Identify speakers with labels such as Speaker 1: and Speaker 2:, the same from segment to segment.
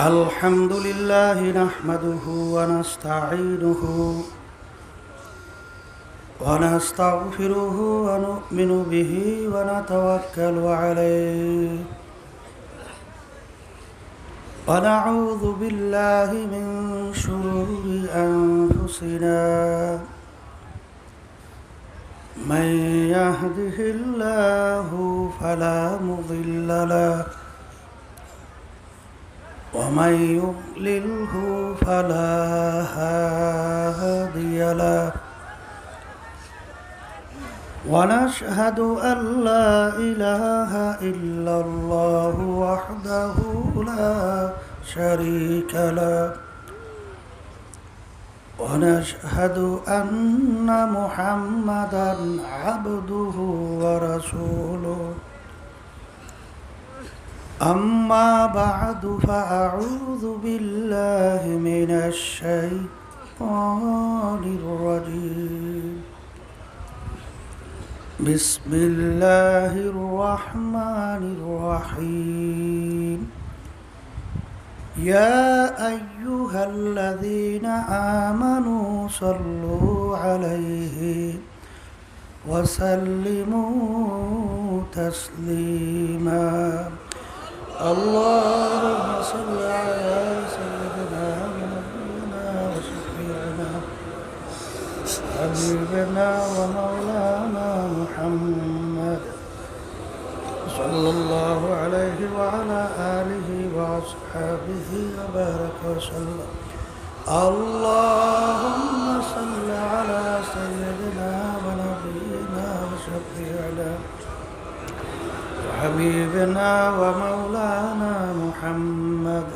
Speaker 1: الحمد لله نحمده ونستعينه ونستغفره ونؤمن به ونتوكل عليه ونعوذ بالله من شرور أنفسنا من يهده الله فلا مضل له ومن يضلله فلا هادي له ونشهد أن لا إله إلا الله وحده لا شريك له ونشهد أن محمدا عبده ورسوله أما بعد فأعوذ بالله من الشيطان الرجيم بسم الله الرحمن الرحيم يا أيها الذين آمنوا صلوا عليه وسلموا تسليما اللهم صل على سيدنا ونبينا وشفيعنا حبيبنا ومولانا محمد صلى الله عليه وعلى آله وأصحابه وبارك وسلم اللهم صل على سيدنا ونبينا وشفيعنا حبيبنا ومولانا محمد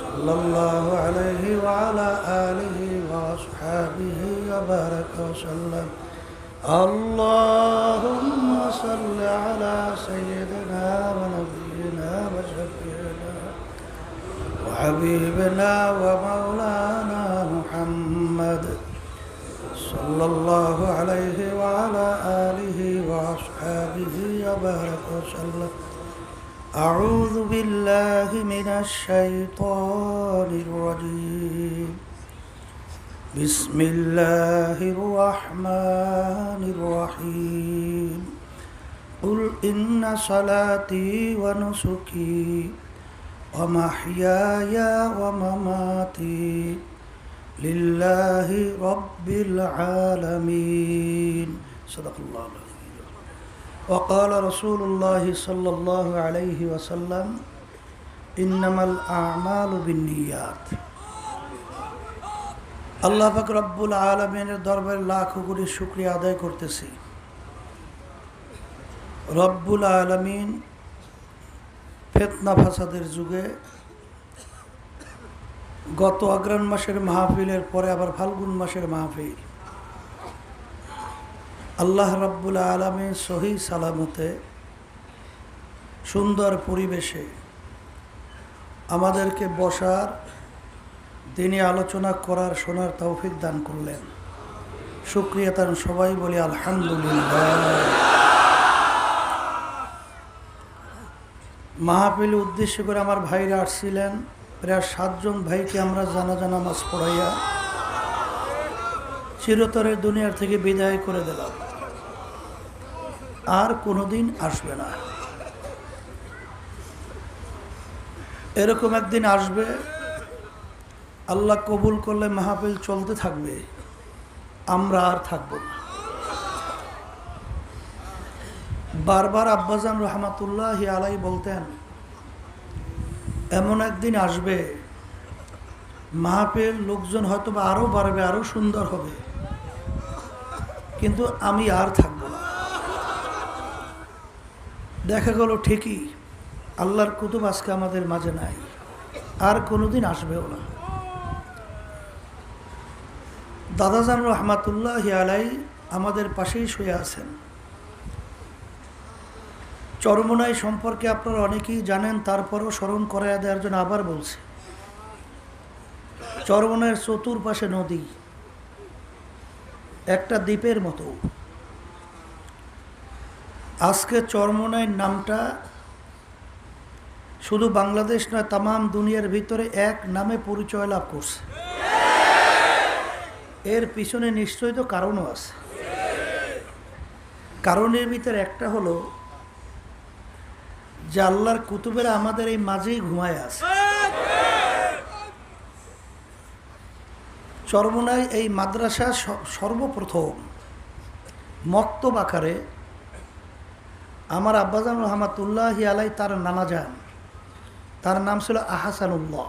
Speaker 1: صلى الله عليه وعلى آله وأصحابه وبارك وسلم اللهم صل على سيدنا ونبينا وشفيعنا وحبيبنا ومولانا محمد صلى الله عليه وعلى آله وأصحابه وبارك وسلم أعوذ بالله من الشيطان الرجيم بسم الله الرحمن الرحيم قل إن صلاتي ونسكي ومحياي ومماتي لله رب العالمين صدق الله العظيم وقال رسول الله صلى الله عليه وسلم إنما الأعمال بالنيات আল্লাহ পাক রব্বুল আলামিনের দরবারে লাখো কোটি শুকরিয়া আদায় করতেছি। রব্বুল আলামিন ফিতনা ফাসাদের যুগে গত অগ্রহায়ণ মাসের মাহফিলের পরে আবার ফাল্গুন মাসের মাহফিল আল্লাহ রব্বুল আলামিন সহি সালামতে সুন্দর পরিবেশে আমাদেরকে বসার দিনে আলোচনা করার শোনার তৌফিক দান করলেন। শুকরিয়া তার সবাই বলি আলহামদুলিল্লাহ। মাহফিল উদ্দেশ্য করে আমার ভাইরা আসছিলেন, প্রায় 7 জন ভাইকে আমরা জানাজা নামাজ পড়াইয়া চিরতরে দুনিয়ার থেকে বিদায় করে দিলাম, আর কোনোদিন আসবে না। এরকম একদিন আসবে, আল্লাহ কবুল করলে মাহফিল চলতে থাকবে, আমরা আর থাকবো না। বারবার আব্বাজান রহমাতুল্লাহি আলাই বলতেন, এমন একদিন আসবে মাহফিল লোকজন হয়তো বা আরো বাড়বে, আরো সুন্দর হবে, কিন্তু আমি আর থাকবো না। দেখা গেল ঠিকই আল্লাহর কুতুব আজকে আমাদের মাঝে নাই, আর কোনোদিন আসবেও না। দাদাজান রহমাতুল্লাহি আলাই আমাদের পাশেই শুয়ে আছেন। চরমোনাই সম্পর্কে আপনারা অনেকেই জানেন, তারপরও স্মরণ করাইয়া দেওয়ার জন্য আবার বলছি। চরমোনাইয়ের চতুর্পাশে নদী, একটা দ্বীপের মতো। আজকে চরমোনাইয়ের নামটা শুধু বাংলাদেশ নয়, তামাম দুনিয়ার ভিতরে এক নামে পরিচয় লাভ করছে। এর পিছনে নিশ্চয়ই তো কারণও আছে। কারণের ভিতরে একটা হলো যে আল্লাহর কুতুবেরা আমাদের এই মাঝেই ঘুমায় আছে। চরমোনাই এই মাদ্রাসা সর্বপ্রথম মক্তব আকারে আমার আব্বাজান রহমাতুল্লাহি আলাই তার নানা যান, তার নাম ছিল আহসানুল্লাহ,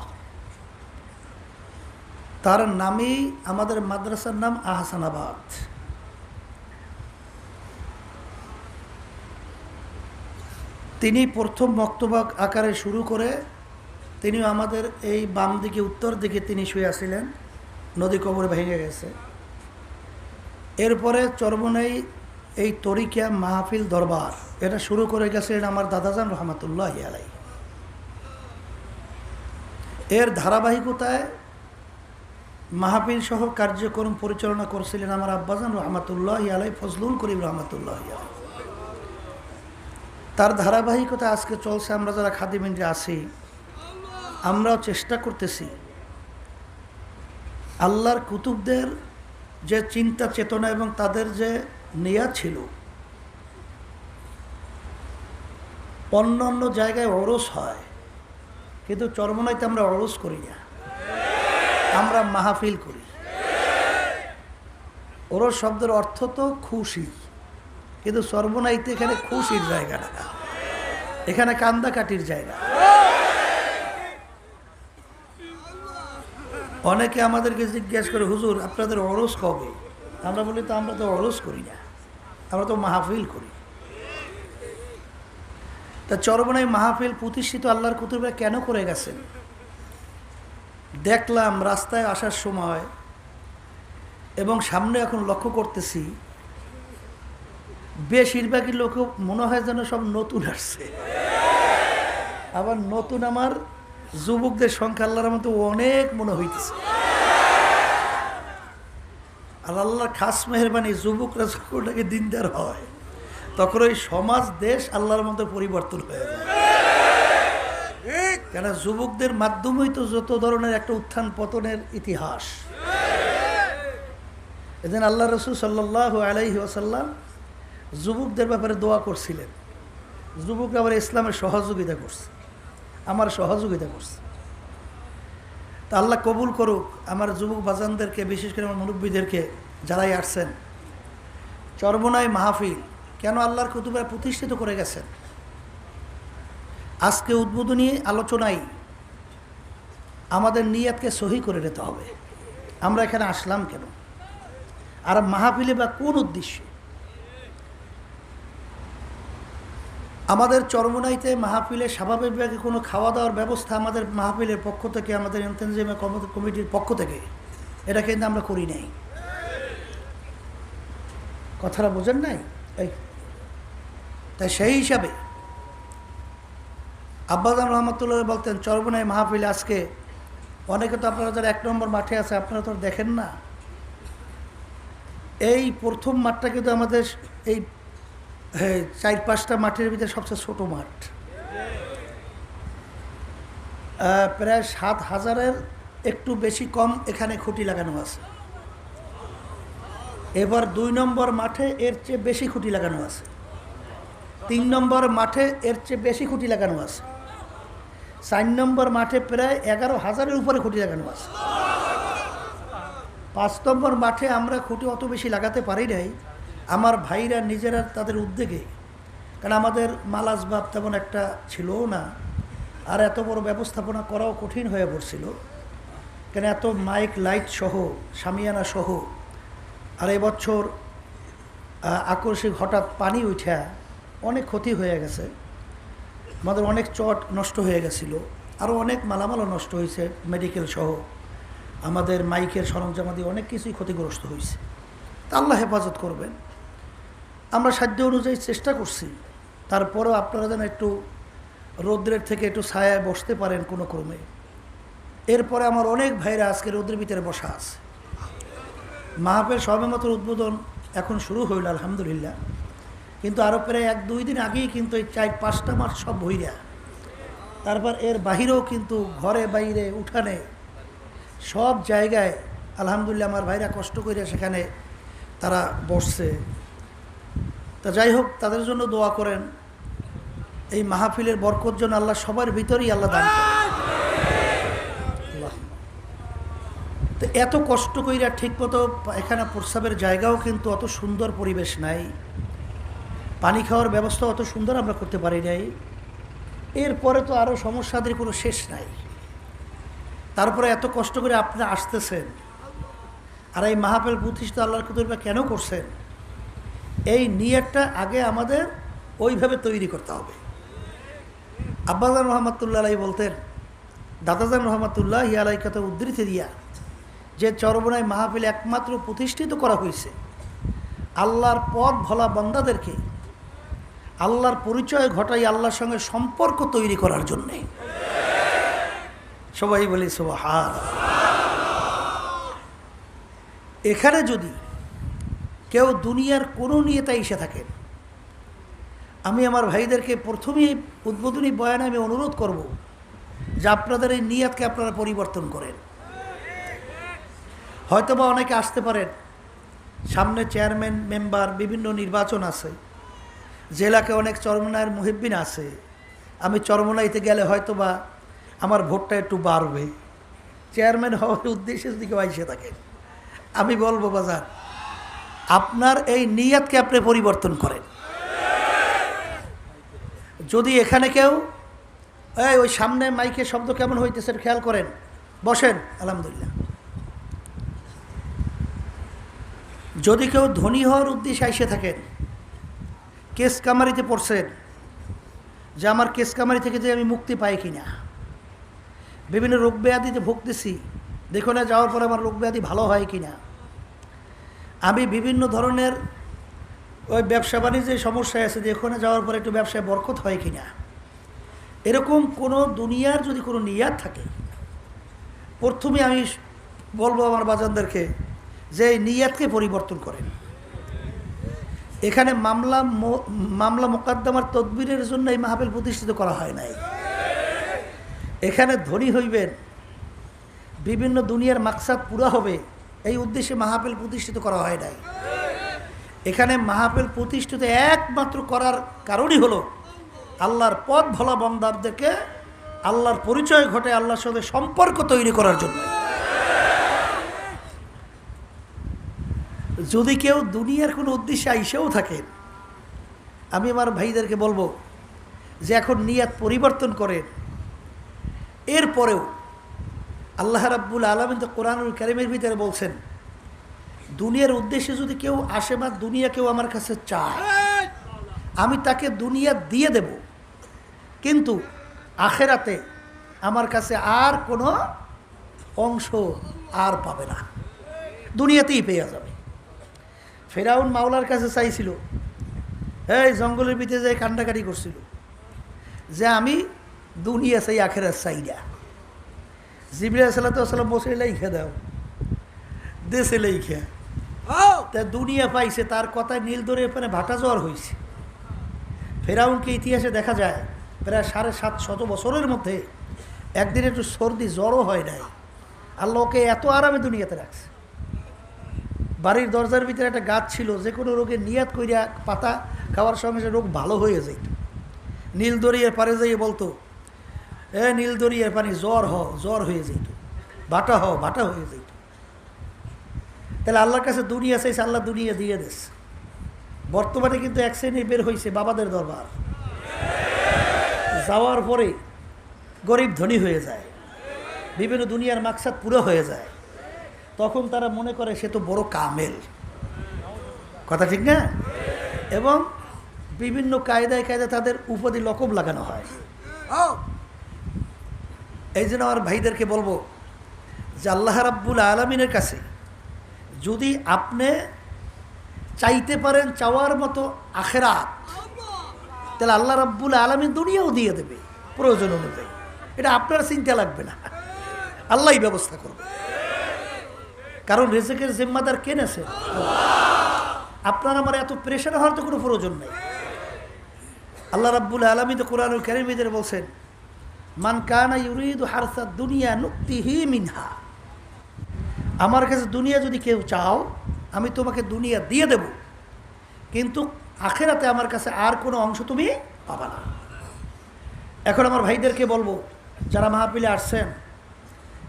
Speaker 1: তার নামেই আমাদের মাদ্রাসার নাম আহসানাবাদ। তিনি প্রথম মক্তবা আকারে শুরু করে তিনিও আমাদের এই বাম দিকে উত্তর দিকে তিনি শুয়ে আসছিলেন, নদী কবরে ভেঙে গেছে। এরপরে চরমোনাই এই তরিকা মাহফিল দরবার এটা শুরু করে গেছিলেন আমার দাদাজান রহমাতুল্লাহি আলাই। এর ধারাবাহিকতায় মাহফিল সহ কার্যক্রম পরিচালনা করছিলেন আমার আব্বাজান রহমাতুল্লাহি আলাই, ফজলুল করিম রহমাতুল্লাহি আলাই। তার ধারাবাহিকতা আজকে চলছে। আমরা যারা খাদিমিনরা আছি আমরাও চেষ্টা করতেছি আল্লাহর কুতুবদের যে চিন্তা চেতনা এবং তাদের যে নিয়াত ছিল, অন্য অন্য জায়গায় ওরস হয় কিন্তু চরমোনাইতে আমরা ওরস করি না, আমরা মাহফিল করি। ওরস শব্দের অর্থ তো খুশি, কিন্তু চরমোনাইতে এখানে খুশির জায়গা না, এখানে কান্দাকাটির জায়গা। অনেকে আমাদেরকে জিজ্ঞেস করে, হুজুর আপনাদের ওরস কবে? আমরা বলি তো আমরা তো ওরস করি না, আমরা তো মাহফিল করি। তা চরমোনাই মাহফিল প্রতিষ্ঠিত আল্লাহর কুতুবরা কেন করে গেছেন? দেখলাম রাস্তায় আসার সময় এবং সামনে এখন লক্ষ্য করতেছি বেশিরভাগই লোক মনে হয় যেন সব নতুন আসছে। আবার নতুন আমার যুবকদের সংখ্যা আল্লাহর মতো অনেক মনে হইতেছে। আর আল্লাহর খাস মেহরবানি, যুবকরা যখন নাকি দিনদার হয় তখন ওই সমাজ দেশ আল্লাহর মতো পরিবর্তন হয়ে যায়। কেন যুবকদের মাধ্যমেই তো যত ধরনের একটা উত্থান পতনের ইতিহাস। এদিন আল্লাহ রসুল সাল্লাল্লাহু আলাইহি ওয়াসাল্লাম যুবকদের ব্যাপারে দোয়া করছিলেন। যুবকরা আবার ইসলামের সহযোগিতা করছে, আমার সহযোগিতা করছে। তা আল্লাহ কবুল করুক আমার যুবক বাজানদেরকে, বিশেষ করে আমার মুরব্বীদেরকে যারাই আসছেন। চরমোনাই মাহফিল কেন আল্লাহর কুতুবরা প্রতিষ্ঠিত করে গেছেন, আজকে উদ্বোধনী আলোচনায় আমাদের নিয়াতকে সহি করে নিতে হবে। আমরা এখানে আসলাম কেন, আর মাহফিলে বা কোন উদ্দেশ্যে? আমাদের চরমোনাইতে মাহফিলে স্বাভাবিকভাবে কোনো খাওয়া দাওয়ার ব্যবস্থা আমাদের মাহফিলের পক্ষ থেকে, আমাদের ইনতেনজিমের কমিটির পক্ষ থেকে এটা কিন্তু আমরা করি নাই। কথাটা বোঝেন নাই? এই তাই সেই হিসাবে আব্বাজান রহমতুল্লাহ বলতেন চরমোনাই মাহফিলে আজকে অনেকে তো আপনারা যারা 1 নম্বর মাঠে আছে আপনারা তো দেখেন না, এই প্রথম মাঠটা কিন্তু আমাদের এই 4-5টা মাঠের ভিতরে সবচেয়ে ছোট মাঠ। প্রায় 7,000-এর একটু বেশি কম এখানে খুঁটি লাগানো আছে। এবার 2 নম্বর মাঠে এর চেয়ে বেশি খুঁটি লাগানো আছে, 3 নম্বর মাঠে এর চেয়ে বেশি খুঁটি লাগানো আছে, 4 নম্বর মাঠে প্রায় 11,000-এর উপরে খুঁটি লাগানো আছে। 5 নম্বর মাঠে আমরা খুঁটি অত বেশি লাগাতে পারি নাই, আমার ভাইরা নিজেরা তাদের উদ্যোগে, কারণ আমাদের মাল আসবাব তেমন একটা ছিলও না, আর এত বড় ব্যবস্থাপনা করাও কঠিন হয়ে পড়ছিল। কেন এত মাইক লাইট সহ শামিয়ানা সহ, আর এবছর আকস্মিক হঠাৎ পানি উঠা অনেক ক্ষতি হয়ে গেছে, আমাদের অনেক চট নষ্ট হয়ে গেছিলো, আরও অনেক মালামালও নষ্ট হয়েছে, মেডিকেল সহ আমাদের মাইকের সরঞ্জামাদি অনেক কিছুই ক্ষতিগ্রস্ত হয়েছে। তা আল্লাহ হেফাজত করবেন। আমরা সাধ্য অনুযায়ী চেষ্টা করছি, তারপরেও আপনারা যেন একটু রৌদ্রের থেকে একটু ছায়ায় বসতে পারেন কোনো ক্রমে। এরপরে আমার অনেক ভাইরা আজকে রৌদ্রের ভিতরে বসা আছে। মাহফিল সবেমাত্র উদ্বোধন এখন শুরু হইল আলহামদুলিল্লাহ, কিন্তু আরও প্রায় 1-2 দিন আগেই কিন্তু এই 4-5টা মাঠ সব ভইরা তারপর এর বাহিরেও কিন্তু ঘরে বাইরে উঠানে সব জায়গায় আলহামদুলিল্লাহ আমার ভাইরা কষ্ট করে সেখানে তারা বসছে। তা যাই হোক, তাদের জন্য দোয়া করেন। এই মাহফিলের বরকত জন্য আল্লাহ সবার ভিতরেই আল্লাহ দান করেন। তো এত কষ্ট কইরা ঠিকমতো এখানে প্রস্রাবের জায়গাও কিন্তু অত সুন্দর পরিবেশ নাই, পানি খাওয়ার ব্যবস্থা অত সুন্দর আমরা করতে পারি নাই। এরপরে তো আরও সমস্যাদের কোনো শেষ নাই। তারপরে এত কষ্ট করে আপনারা আসতেছেন, আর এই মাহফিল প্রতিষ্ঠিত আল্লাহর কুদরত কেন করছেন, এই নিয়তটা আগে আমাদের ওইভাবে তৈরি করতে হবে। আব্বাজান রহমতুল্লাহ আলাই বলতেন, দাদাজান রহমতুল্লাহ আলাই কথা উদ্ধৃতি দিয়া, যে চরমনাই মাহফিল একমাত্র প্রতিষ্ঠিত করা হয়েছে আল্লাহর পথ ভোলা বান্দাদেরকে আল্লাহর পরিচয় ঘটাই আল্লাহর সঙ্গে সম্পর্ক তৈরি করার জন্যে। সবাই বলি সুবহান। এখানে যদি কেউ দুনিয়ার কোনো নিয়তে এসে থাকেন, আমি আমার ভাইদেরকে প্রথমেই উদ্বোধনী বয়ানে আমি অনুরোধ করব যে আপনাদের এই নিয়তকে আপনারা পরিবর্তন করেন। হয়তোবা অনেকে আসতে পারেন, সামনে চেয়ারম্যান মেম্বার বিভিন্ন নির্বাচন আছে, জেলাকে অনেক চরমনাইয়ের মুহিব্বিন আছে, আমি চরমনাইতে গেলে হয়তোবা আমার ভোটটা একটু বাড়বে, চেয়ারম্যান হওয়ার উদ্দেশ্যে যদি কেউ এসে থাকে, আমি বলবো বাজার আপনার এই নিয়তকে আপনি পরিবর্তন করেন। যদি এখানে কেউ ওই সামনে মাইকে শব্দ কেমন হইতেছে খেয়াল করেন, বসেন আলহামদুলিল্লাহ। যদি কেউ ধনী হওয়ার উদ্দেশ্যে এসে থাকেন, কেস কামারিতে পড়ছেন যে আমার কেস কামারি থেকে যে আমি মুক্তি পাই কিনা, বিভিন্ন রোগ ব্যাধিতে ভুগতেছি, দেখো না যাওয়ার পরে আমার রোগ ব্যাধি ভালো হয় কিনা, আমি বিভিন্ন ধরনের ওই ব্যবসা বাণিজ্যের সমস্যায় আছে, দেখো না যাওয়ার পরে একটু ব্যবসায় বরকত হয় কিনা, এরকম কোনো দুনিয়ার যদি কোনো নিয়াত থাকে, প্রথমে আমি বলবো আমার বাজানদেরকে যে এই নিয়াতকে পরিবর্তন করেন। এখানে মামলা মোকদ্দমার তদবিরের জন্য এই মাহফিল প্রতিষ্ঠিত করা হয় নাই। এখানে ধনী হইবেন, বিভিন্ন দুনিয়ার মাকসাদ পুরা হবে, এই উদ্দেশ্যে মাহফিল প্রতিষ্ঠিত করা হয় নাই। এখানে মাহফিল প্রতিষ্ঠিত একমাত্র করার কারণই হলো আল্লাহর পথ ভোলা বান্দাদেরকে আল্লাহর পরিচয় ঘটে আল্লাহর সঙ্গে সম্পর্ক তৈরি করার জন্য। যদি কেউ দুনিয়ার কোনো উদ্দেশ্যে আইসেও থাকেন, আমি আমার ভাইদেরকে বলবো যে এখন নিয়াত পরিবর্তন করেন। এরপরেও আল্লাহ রাব্বুল আলামিন তো কোরআনুল কারীমের ভিতরে বলছেন, দুনিয়ার উদ্দেশ্যে যদি কেউ আসে বা দুনিয়া কেউ আমার কাছে চায়, আমি তাকে দুনিয়া দিয়ে দেব, কিন্তু আখেরাতে আমার কাছে আর কোনো অংশ আর পাবে না, দুনিয়াতেই পেয়ে যাবে। ফেরাউন মাওলার কাছে চাইছিল, এই জঙ্গলের ভিতরে যাই কান্ডাকাটি করছিল যে আমি দুনিয়া চাই আখেরাত চাই না। জিবরাইল সাল্লাল্লাহু বসে লেখা দাও, দেশে লেখা, তা দুনিয়া পাইছে, তার কথায় নীল ধরে এখানে ভাটা জ্বর হয়েছে। ফেরাউনকে ইতিহাসে দেখা যায় প্রায় 750 বছরের মধ্যে একদিন একটু সর্দি জ্বরও হয় নাই, আল্লাহকে এত আরামে দুনিয়াতে রাখছে। বাড়ির দরজার ভিতরে একটা গাছ ছিল, যে কোনো রোগের নিয়াত কইরা পাতা খাওয়ার সঙ্গে সে রোগ ভালো হয়ে যেত। নীল দরিয়ার পারে যাইয়ে বলতো, নীল দরিয়ার পানি জ্বর হয়ে যেত, বাটা হয়ে যেত। তাহলে আল্লাহর কাছে দুনিয়া চাইছে, আল্লাহ দুনিয়া দিয়ে দিস। বর্তমানে কিন্তু এক শ্রেণী বের হয়েছে বাবাদের দরবার, যাওয়ার পরে গরিব ধনী হয়ে যায়, বিভিন্ন দুনিয়ার মাকসাদ পুরো হয়ে যায়, তখন তারা মনে করে সে তো বড় কামেল, কথা ঠিক না? এবং বিভিন্ন কায়দায় তাদের উপাধি লকব লাগানো হয়। এই জন্য আমার ভাইদেরকে বলবো যে আল্লাহ রাব্বুল আলামিনের কাছে যদি আপনি চাইতে পারেন চাওয়ার মতো আখেরাত, তাহলে আল্লাহ রাব্বুল আলামিন দুনিয়াও দিয়ে দেবে প্রয়োজন অনুযায়ী। এটা আপনার চিন্তা লাগবে না, আল্লাহই ব্যবস্থা করবে। কারণ রিজিকের জিম্মাদার কে নেছে? আপনার আমার এত প্রেশার হওয়ার তো কোনো প্রয়োজন নেই। আল্লাহ রাব্বুল আলামিন তো কোরআনুল কারীমের বলছেন, মান কানা ইউরিদু হারসাদ দুনিয়া নুক্তিহি মিনহা, আমার কাছে দুনিয়া যদি কেউ চাও আমি তোমাকে দুনিয়া দিয়ে দেব, কিন্তু আখেরাতে আমার কাছে আর কোনো অংশ তুমি পাবা না। এখন আমার ভাইদেরকে বলবো, যারা মাহফিলে আসছেন,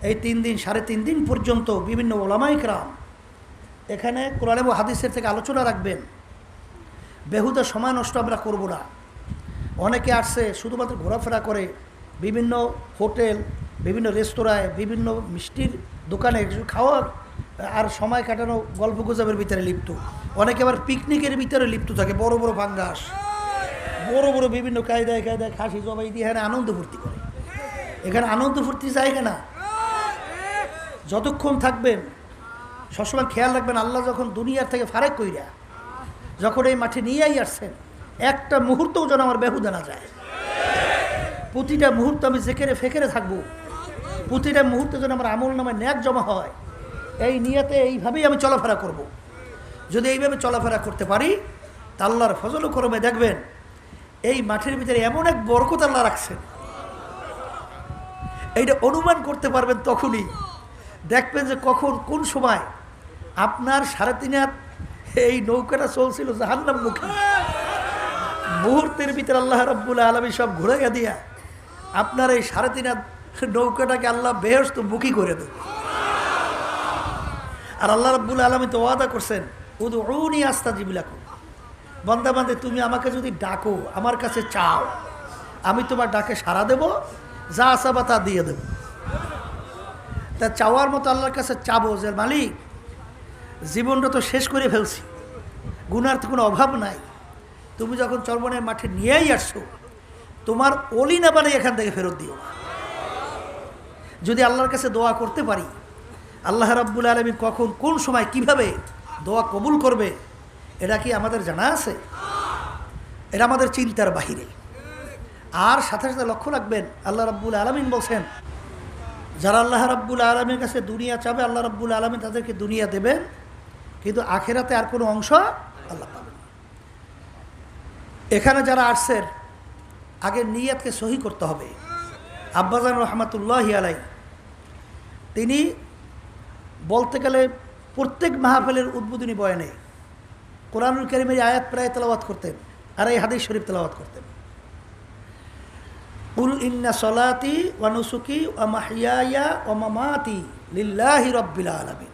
Speaker 1: এই 3 দিন 3.5 দিন পর্যন্ত বিভিন্ন ওলামায়ে কেরাম এখানে কোরআন এবং হাদিসের থেকে আলোচনা রাখবেন। বেহুদা সময় নষ্ট আমরা করব না। অনেকে আসছে শুধুমাত্র ঘোরাফেরা করে, বিভিন্ন হোটেল, বিভিন্ন রেস্তোরাঁয়, বিভিন্ন মিষ্টির দোকানে খাওয়া আর সময় কাটানো, গল্প গুজবের ভিতরে লিপ্ত। অনেকে আবার পিকনিকের ভিতরে লিপ্ত থাকে, বড় বড় ফাঙ্গাস, বড় বড় বিভিন্ন কায়দায় কায়দায় খাসি জবাই দিয়ে এখানে আনন্দ ফুর্তি করে। এখানে আনন্দ ফুর্তি জায়গা না। যতক্ষণ থাকবেন সবসময় খেয়াল রাখবেন, আল্লাহ যখন দুনিয়ার থেকে ফারেক কইরা যখন এই মাঠে নিয়েই আসছেন, একটা মুহূর্তও যেন আমার বেহুদা না যায়। প্রতিটা মুহূর্ত আমি জেকেরে ফেকেরে থাকবো, প্রতিটা মুহূর্তে যেন আমার আমল নামে ন্যাক জমা হয়, এই নিয়তে এইভাবেই আমি চলাফেরা করব। যদি এইভাবে চলাফেরা করতে পারি তা আল্লাহর ফজল করবে, দেখবেন এই মাঠের ভিতরে এমন এক বরকত আল্লাহ রাখছেন, এইটা অনুমান করতে পারবেন। তখনই দেখবেন যে কখন কোন সময় আপনার 3.5 হাত এই নৌকাটা চলছিল জাহান্নাম মুখী, মুহূর্তের ভিতরে আল্লাহ রাব্বুল আলামিন সব ঘুরাইয়া দিয়া আপনার এই 3.5 হাত নৌকাটাকে আল্লাহ বেহেশত মুখী করে দেবে। আর আল্লাহ রাব্বুল আলামিন তো ওয়াদা করছেন, উদউনি আস্তাজিব লাকুম, বান্দা বান্দে তুমি আমাকে যদি ডাকো, আমার কাছে চাও, আমি তোমার ডাকে সাড়া দেব, যা চাবা তা দিয়ে দেব। তা চাওয়ার মতো আল্লাহর কাছে চাবো যে মালিক, জীবনটা তো শেষ করে ফেলছি, গুনার তো কোনো অভাব নাই, তুমি যখন চরমনের মাঠে নিয়েই আসছো, তোমার অলি না বানাই এখান থেকে ফেরত দিও না। যদি আল্লাহর কাছে দোয়া করতে পারি, আল্লাহ রাব্বুল আলামিন কখন কোন সময় কিভাবে দোয়া কবুল করবে, এটা কি আমাদের জানা আছে? এটা আমাদের চিন্তার বাহিরে। আর সাথে সাথে লক্ষ্য রাখবেন, আল্লাহ রাব্বুল আলামিন বলছেন, যারা আল্লাহ রাব্বুল আলামিনের কাছে দুনিয়া চাবে, আল্লাহ রাব্বুল আলামিন তাদেরকে দুনিয়া দেবেন, কিন্তু আখেরাতে আর কোনো অংশ আল্লাহ পাবেন না। এখানে যারা আসছেন, আগে নিয়তকে সহি করতে হবে। আব্বাজান রহমাতুল্লাহি আলাই তিনি বলতে গেলে প্রত্যেক মাহফিলের উদ্বোধনী বয়ানে কোরআনুল কারীমের আয়াত প্রায় তেলাওয়াত করতেন, আর এই হাদিস শরীফ তেলাওয়াত করতেন। কুল ইন্না সলাতি ওয়া নুসুকি ওয়া মাহইয়ায়া ওয়া মামাতি লিল্লাহি রাব্বিল আলামিন।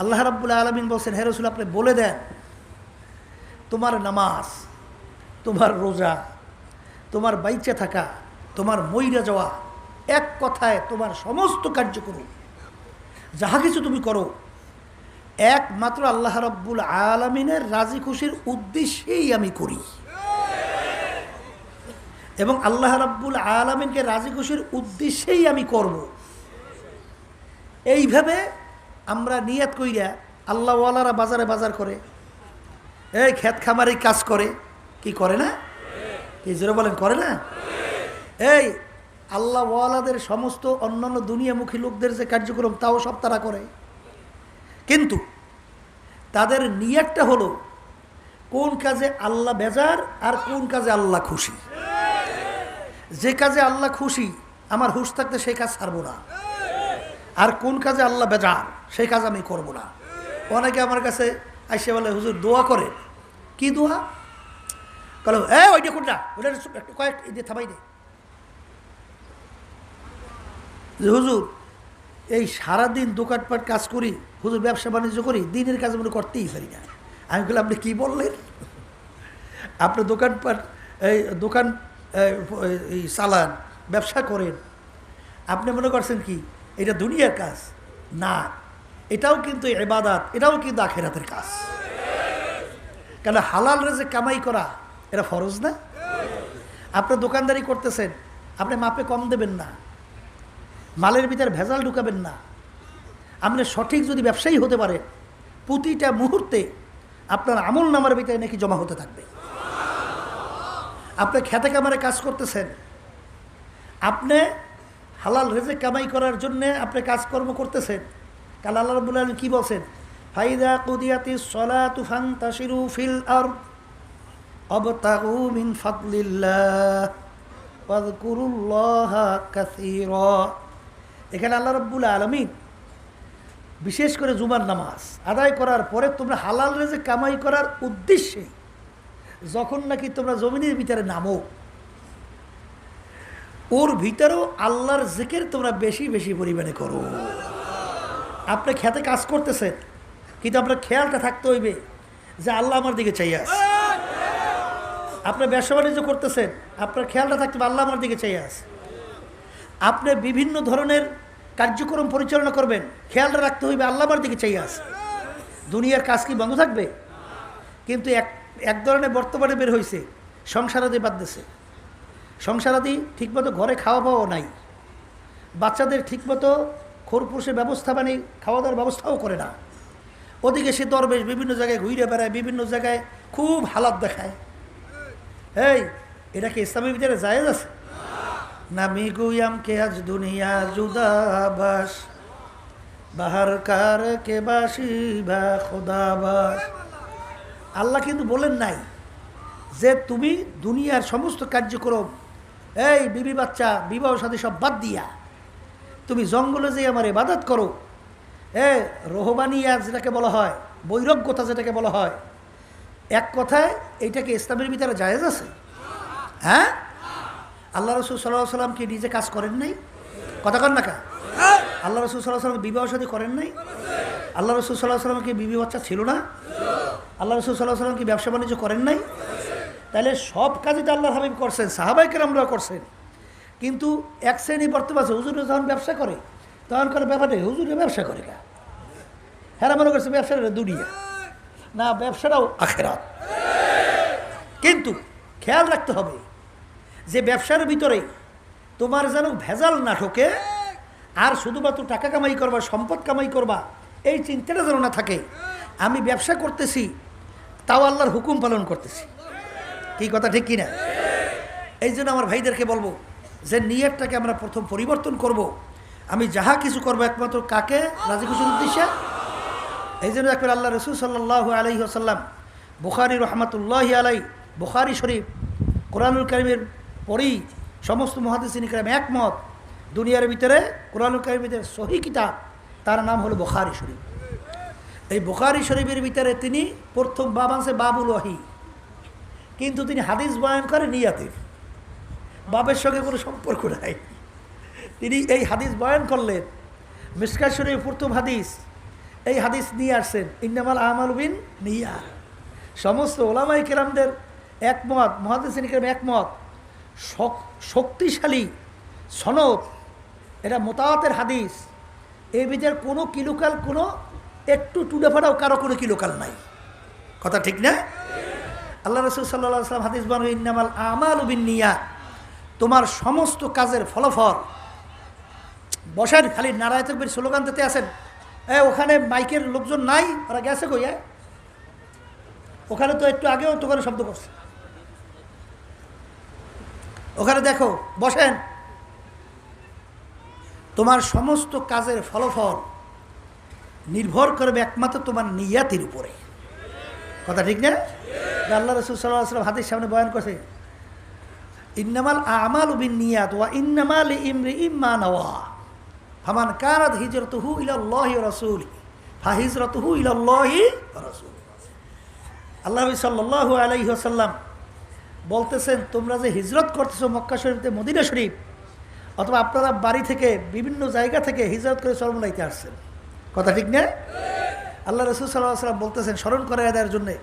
Speaker 1: আল্লাহ রাব্বুল আলামিন বলছেন, হে রাসূল আপনি বলে দেন, তোমার নামাজ, তোমার রোজা, তোমার বাইচে থাকা, তোমার মইরা যাওয়া, এক কথায় তোমার সমস্ত কার্যক্রম যাহা কিছু তুমি করো, একমাত্র আল্লাহ রাব্বুল আলামিনের রাজি খুশির উদ্দেশ্যেই আমি করি, এবং আল্লাহ রাব্বুল আলামিনকে রাজি খুশির উদ্দেশ্যেই আমি করব। এইভাবে আমরা নিয়াত কইরা, আল্লাহওয়ালারা বাজারে বাজার করে, এই ক্ষেত খামারি কাজ করে, কি করে না? কি জোরে বলেন, করে না? এই আল্লাহওয়ালাদের সমস্ত অন্যান্য দুনিয়ামুখী লোকদের যে কার্যক্রম, তাও সব তারা করে, কিন্তু তাদের নিয়াতটা হলো কোন কাজে আল্লাহ বেজার আর কোন কাজে আল্লাহ খুশি। যে কাজে আল্লাহ খুশি, আমার হুঁশ থাকতে সেই কাজ ছাড়বো না, আর কোন কাজে আল্লাহ বেজার সেই কাজ আমি করব না। অনেকে আমার কাছে আইসে বলে, হুজুর দোয়া করে। কি দোয়া? বলো ওইটা কোনটা, ওইটা একটু কয়েক দিয়ে থামাই দে। যে হুজুর এই সারাদিন দোকানপাট কাজ করি, হুজুর ব্যবসা বাণিজ্য করি, দিনের কাজ মনে করতেই পারি না। আমি বললাম, আপনি কী বললেন? আপনি দোকানপাট দোকান এই চালান, ব্যবসা করেন, আপনি মনে করছেন কি এটা দুনিয়ার কাজ? না, এটাও কিন্তু ইবাদত, এটাও কিন্তু আখিরাতের কাজ। কেন হালাল রেজেক কামাই করা এটা ফরজ না? আপনি দোকানদারি করতেছেন, আপনি মাপে কম দেবেন না, মালের ভিতরে ভেজাল ঢুকাবেন না। আপনি সঠিক যদি ব্যবসায়ী হতে পারে, প্রতিটা মুহূর্তে আপনার আমল নামার ভিতরে নাকি জমা হতে থাকবে। আপনি খেতে কামারে কাজ করতেছেন, আপনি হালাল রেজেক কামাই করার জন্যে আপনি কাজকর্ম করতেছেন। কাল আল্লাহ রাব্বুল আলামিন কি বলছেন? ফাইদা কুদিয়াতিস সালাতু ফান্তাশিরু ফিল আরদ ওয়াবতাগু মিন ফাদলিল্লাহ ওয়াযকুরুল্লাহা কাসীরা। এখানে আল্লাহ রাব্বুল আলামিন বিশেষ করে জুমার নামাজ আদায় করার পরে তোমরা হালাল রিজিক কামাই করার উদ্দেশ্যে যখন নাকি তোমরা জমিনের ভিতরে নামো, ওর ভিতরেও আল্লাহর জিকির তোমরা বেশি বেশি পরিমাণে করো। আপনি খেতে কাজ করতেছেন, কিন্তু আপনার খেয়ালটা থাকতে হইবে যে আল্লাহ আমার দিকে চাই আছে। আপনি ব্যবসা বাণিজ্য করতেছেন, আপনার খেয়ালটা থাকতে হবে আল্লাহ আমার দিকে চাই আছে। আপনি বিভিন্ন ধরনের কার্যক্রম পরিচালনা করবেন, খেয়ালটা রাখতে হইবে আল্লাহ আমার দিকে চাই আছে। দুনিয়ার কাজ কি বন্ধ থাকবে? কিন্তু এক ধরনের বর্তমানে বের হয়েছে সংসারাদি বাদ দিছে। সংসারাদি ঠিকমতো ঘরে খাওয়া পাওয়া নাই, বাচ্চাদের ঠিকমতো খোরপোশের ব্যবস্থা মানে খাওয়া দাওয়ার ব্যবস্থাও করে না। ওদিকে সে দরবেশ বিভিন্ন জায়গায় ঘুরে বেড়ায়, বিভিন্ন জায়গায় খুব হালাত দেখায়। এই এটা কি ইসলামের ভিতরে জায়েজ আছে? না মিগুয়াম কে আজ দুনিয়া জুদাবাস বাহার কার কে বাসি বা খোদাবাস। আল্লাহ কিন্তু বলেন নাই যে তুমি দুনিয়ার সমস্ত কার্যক্রম, এই বিবি বাচ্চা বিবাহ সাথে সব বাদ দিয়া তুমি জঙ্গলে যে আমার ইবাদত করো। রোহবানিয়া যেটাকে বলা হয়, বৈরাগ্যতা যেটাকে বলা হয়, এক কথায় এইটাকে ইসলামের ভিতরে জায়েজ আছে? হ্যাঁ, আল্লাহ রসুল সাল্লাল্লাহু আলাইহি ওয়াসাল্লাম কি নিজে কাজ করেন নাই? কথা কন না কা? আল্লাহ রসুল সাল্লাল্লাহু আলাইহি ওয়াসাল্লাম বিবাহ সাথী করেন নাই? আল্লাহ রসুল সাল্লাল্লাহু আলাইহি ওয়াসাল্লাম কি বিবি বাচ্চা ছিল না? আল্লাহ রসুল সাল্লাল্লাহু আলাইহি ওয়াসাল্লাম কি ব্যবসা বাণিজ্য করেন নাই? তাহলে সব কাজই তো আল্লাহর হাবিব করছেন, সাহাবায়ে কেরামরাও করছেন। কিন্তু এক শ্রেণী বর্তমান আছে, হুজুরে যখন ব্যবসা করে তখন করে ব্যাপারে হুজুরে ব্যবসা করে কা, হ্যাঁ মনে করছে ব্যবসাটা দুনিয়া না, ব্যবসাটাও আখিরাত। কিন্তু খেয়াল রাখতে হবে যে ব্যবসার ভিতরে তোমার যেন ভেজাল না ঢোকে, আর শুধুমাত্র টাকা কামাই করবা, সম্পদ কামাই করবা, এই চিন্তাটা যেন না থাকে। আমি ব্যবসা করতেছি তাও আল্লাহর হুকুম পালন করতেছি। কি কথা ঠিক কিনা? এই জন্য আমার ভাইদেরকে বলবো যে নিয়তটাকে আমরা প্রথম পরিবর্তন করব। আমি যাহা কিছু করবো একমাত্র কাকে রাজি খুশির উদ্দেশ্যে। এই জন্য একবার আল্লাহ রসুল সাল্লাল্লাহু আলাইহি ওয়াসাল্লাম বুখারী রহমাতুল্লাহি আলাইহি, বুখারী শরীফ কোরআনুল কারীমের পরেই সমস্ত মুহাদ্দিসিন কিরাম একমত, দুনিয়ার ভিতরে কোরআনুল কারীমের ভিতরে সহিহ কিতাব, তার নাম হলো বুখারী শরীফ। এই বুখারী শরীফের ভিতরে তিনি প্রথম বাব আছে বাবুল ওয়াহি, কিন্তু তিনি হাদিস বয়ান করে নিয়াতের, বাবের সঙ্গে কোনো সম্পর্ক নাই। তিনি এই হাদিস বয়ান করলেন। মিশকাত শরীফ প্রথম হাদিস, এই হাদিস নিয়ে আসছেন ইন্নামাল আমালু বিন নিয়াত। সমস্ত ওলামায়ে কেরামদের একমত, মুহাদ্দিসিন কেরাম একমত, শক্তিশালী সনদ, এটা মুতাওয়াতির হাদিস। এর ভিতরে কোনো কিলোকাল, কোনো একটু টুডেফাটাও কারো কোনো কিলোকাল নাই। কথা ঠিক না? আল্লাহ রাসূল সাল্লাল্লাহু আলাইহি ওয়াসাল্লাম হাদিস বানান ইন্নামাল আমালু বিন নিয়াত, তোমার সমস্ত কাজের ফলাফল। বসেন, খালি নারায়ে তাকবীর স্লোগান দিতে আছেন। ওখানে মাইকের লোকজন নাই, ওরা গেছে কই? ওখানে তো একটু আগেও তো করে শব্দ করছে, ওখানে দেখো। বসেন, তোমার সমস্ত কাজের ফলাফল নির্ভর করবে একমাত্র তোমার নিয়াতের উপরে। কথা ঠিক না? আল্লাহ রাসূল সাল্লাল্লাহু আলাইহি ওয়াসাল্লাম হাদিস সামনে বয়ান করছে ইন্নামাল আমালু বিন নিয়াত ওয়া ইন্নামা লিইমরিইম মা নাওয়া ফামান কানাত হিজরাতুহু ইলাল্লাহি ওয়া রাসূলিহি ফাহিজরাতুহু ইলাল্লাহি ওয়া রাসূলিহি। আল্লাহ সাল্লাল্লাহু আলাইহি ওয়াসাল্লাম বলতেছেন, তোমরা যে হিজরত করতেছো মক্কা শরীফ থেকে মদিনা শরীফ, অথবা আপনারা বাড়ি থেকে বিভিন্ন জায়গা থেকে হিজরত করে চরমনাইতে আসছেন। কথা ঠিক না? আল্লাহ রাসূল সাল্লাল্লাহু আলাইহি ওয়াসাল্লাম বলতেছেন স্মরণ করে দেওয়ার জন্যে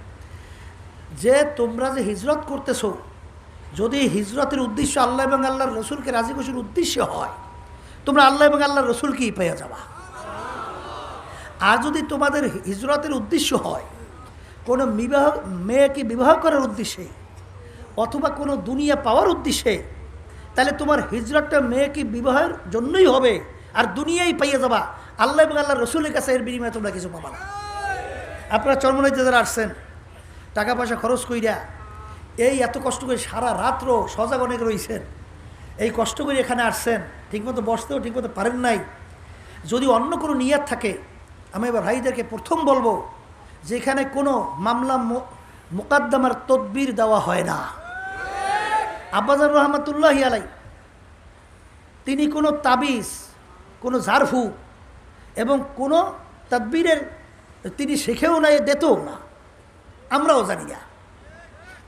Speaker 1: যে তোমরা যে হিজরত করতেছো, যদি হিজরতের উদ্দেশ্য আল্লাহ এবং আল্লাহর রসুলকে রাজি খুশির উদ্দেশ্য হয়, তোমরা আল্লাহ এবং আল্লাহর রসুলকেই পেয়ে যাবা। আর যদি তোমাদের হিজরতের উদ্দেশ্য হয় কোনো মেয়েকে বিবাহ করার উদ্দেশ্যে অথবা কোনো দুনিয়া পাওয়ার উদ্দেশ্যে, তাহলে তোমার হিজরতটা মেয়েকে বিবাহের জন্যই হবে, আর দুনিয়াই পাইয়ে যাবা। আল্লাহ এবং আল্লাহর রসুলের কাছে এর বিনিময়ে তোমরা কিছু পাবা না। আপনারা চরমনাইতে যারা আসছেন, টাকা পয়সা খরচ কইরা এই এত কষ্ট করে সারা রাত্র সজাগ অনেক রয়েছেন, এই কষ্ট করে এখানে আসছেন, ঠিকমতো বসতেও ঠিকমতো পারেন নাই। যদি অন্য কোনো নিয়াত থাকে, আমি এবার ভাইদেরকে প্রথম বলবো যে এখানে কোনো মামলা মোকদ্দমার তদবির দেওয়া হয় না। আব্বাজান রহমাতুল্লাহি আলাই তিনি কোনো তাবিজ, কোনো ঝাড়ফু এবং কোনো তাদবীরের তিনি শিখেও না, দিতেও না, আমরাও জানি না।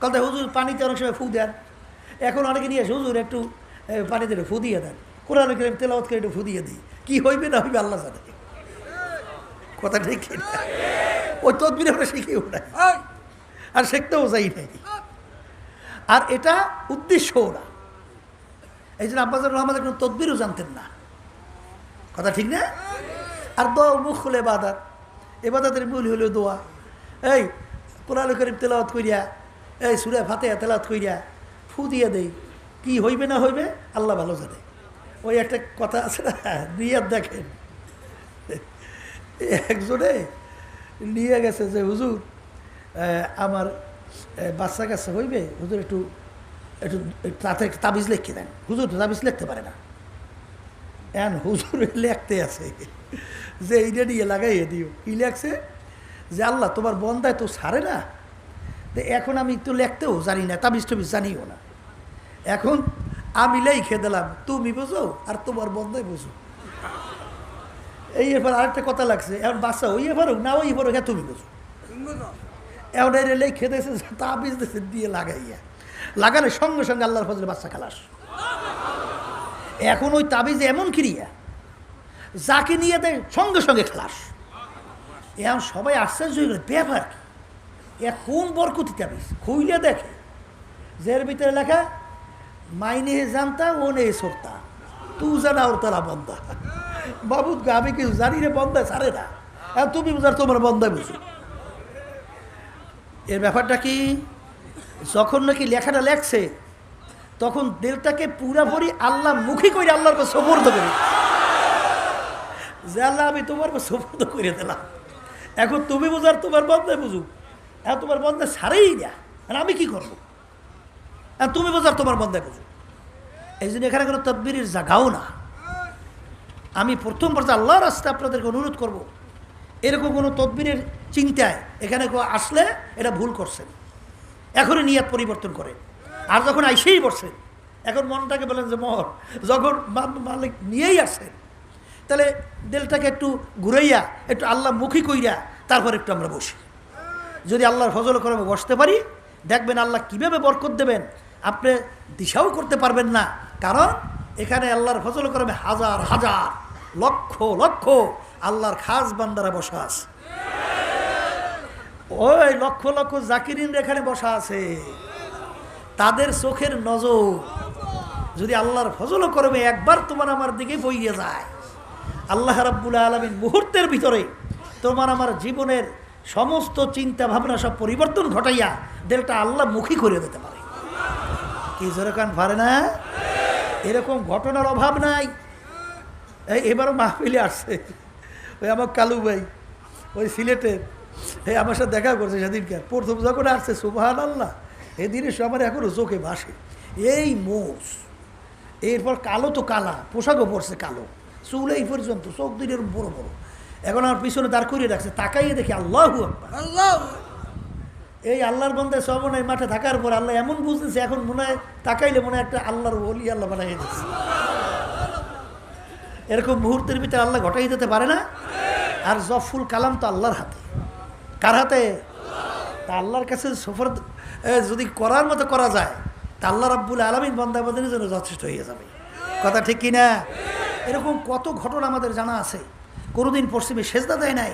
Speaker 1: কথা হুজুর পানিতে অনেক সময় ফু দেন, এখন অনেকে নিয়ে আসে হুজুর একটু পানিতে ফু দিয়ে দেন, কোরআন কারীম তেলাওয়াত করে একটু ফু দিয়ে দিই, কী হইবে না হইবে আল্লাহ জানে। কথা ঠিক না? ওই তদবির আমরা শিখেও না, আর শিখতেও যাই নাই, আর এটা উদ্দেশ্যও না। এই জন্য আব্বাজান রহমানের কোনো তদবিরও জানতেন না। কথা ঠিক না? আর দোয়া মুখ খুলে এবাদত, এবাদতের মূল হইল দোয়া। এই কোরআন কারীম তেলাওয়াত করিয়া, এই সূরা ফাতিহা তেলাওয়াত করিয়া ফু দিয়ে দেই, কি হইবে না হইবে আল্লাহ ভালো জানে। ওই একটা কথা আছে না, নিয়াত দেখেন, একজনে নিয়ে গেছে যে হুজুর আমার বাচ্চা কাছে হইবে, হুজুর একটু একটু তাতে তাবিজ লিখে দেন। হুজুর তো তাবিজ লিখতে পারে না, এখন হুজুর লেখতে আছে যে এইটা নিয়ে লাগাইয়ে দিও। কি লেখছে যে আল্লাহ তোমার বন্দায় তো ছাড়ে না, তো এখন আমি তো লিখতেও জানি না, তাবিজ টাবিজ জানিও না, এখন আমি লিখে দিলাম, তুমি বোঝো আর তোমার বন্দায় বোঝো। এই এবার আরেকটা কথা লাগছে, এখন বাচ্চা ওই পারুক না ওই পারুক, হ্যাঁ তুমি বোঝো। এখন এর লিখে দিয়েছে, তাবিজ দিয়েছে দিয়ে লাগাইয়া, লাগানোর সঙ্গে সঙ্গে আল্লাহর ফজলে বাচ্চা খালাস। এখন ওই তাবিজে এমন ক্রিয়া, যাকে নিয়ে দেয় সঙ্গে সঙ্গে খালাস। এখন সবাই আশ্চর্য হয়ে গেল, ব্যাপার কি, এ কোন বরকতি তাবিজ? খুইলে দেখে যে এর ভিতরে লেখা মাইনে জানতা ও নে সরতা তু জানা ওর তারা বন্দা। বাবুদ গা আমি কিছু জানি রে, বন্দা ছাড়ে না, এখন তুমি বুঝার তোমার বন্দা বুঝো। এর ব্যাপারটা কি, যখন নাকি লেখাটা লেখছে তখন দিলটাকে পুরাপুরি আল্লাহ মুখী করে আল্লাহর কাছে সুপর্দ করে, যে আল্লাহ আমি তোমার কাছে সুপর্দ করে দিলাম, এখন তুমি বুঝার তোমার বন্দায় বুঝুক, এখন তোমার বন্দা ছাড়েই না, আমি কি করবো, এখন তুমি বুঝার তোমার বন্দায় বুঝুক। এই জন্য এখানে কোনো তদবিরের জায়গাও না। আমি প্রথম পর্যায়ে আল্লাহর রাস্তায় আপনাদেরকে অনুরোধ করব, এরকম কোনো তদবিরের চিন্তায় এখানে আসলে এটা ভুল করছেন, এখনই নিয়ত পরিবর্তন করেন। আর যখন আইসেই বসছেন, এখন মনটাকে বলেন যে মর, যখন মালিক নিয়েই আসেন, তাহলে দিলটাকে একটু ঘুরাইয়া একটু আল্লাহ মুখী কইরা তারপর একটু আমরা বসি। যদি আল্লাহর ফজল করমে বসতে পারি, দেখবেন আল্লাহ কীভাবে বরকত দেবেন আপনি দিশাও করতে পারবেন না। কারণ এখানে আল্লাহর ফজল করমে হাজার হাজার লক্ষ লক্ষ আল্লাহর খাস বান্দারা বসা আছে, ওই লক্ষ লক্ষ জাকিরিন এখানে বসা আছে, তাদের চোখের নজর যদি আল্লাহর ফজল করবে একবার তোমার আমার দিকে বইয়ে যায়, আল্লাহ রাব্বুল আলামিন মুহূর্তের ভিতরে তোমার আমার জীবনের সমস্ত চিন্তা ভাবনা সব পরিবর্তন ঘটাইয়া দিলটা আল্লাহ মুখী করে দিতে পারে। কি যেরকম পারে না, এরকম ঘটনার অভাব নাই। এবারও মাহফিলে আসছে ওই আমার কালু ভাই, ওই সিলেটের, আমার সাথে দেখা করছে সেদিনকে, প্রথম যখন আসছে সুবহানাল্লাহ, এই জিনিস আমার এখনও চোখে ভাসে। এই মোষ, এরপর কালো তো কালা, পোশাকও পরছে কালো, চুল এই পর্যন্ত, চোখ দুইটার বড় বড়। এখন আমার পিছনে দাঁড় করিয়ে রাখছে, তাকাইয়ে দেখি আল্লাহু আকবার, আল্লাহ। এই আল্লাহর বন্দায় সবনায় মাঠে থাকার পর আল্লাহ এমন বুঝতেছে, এখন মনে হয় তাকাইলে মনে হয় একটা আল্লাহর ওলি আল্লাহ বানাই দিচ্ছে। এরকম মুহূর্তের ভিতরে আল্লাহ ঘটাই দিতে পারে না। আর জফুল কালাম তো আল্লাহর হাতে, কার হাতে? তা আল্লাহর কাছে সফর যদি করার মতো করা যায়, তা আল্লাহ রাব্বুল আলামিন বান্দাবাদের জন্য যথেষ্ট হয়ে যাবে। কথা ঠিক কিনা? এরকম কত ঘটনা আমাদের জানা আছে। কোনোদিন পশ্চিমে সেজদা দেয় নাই,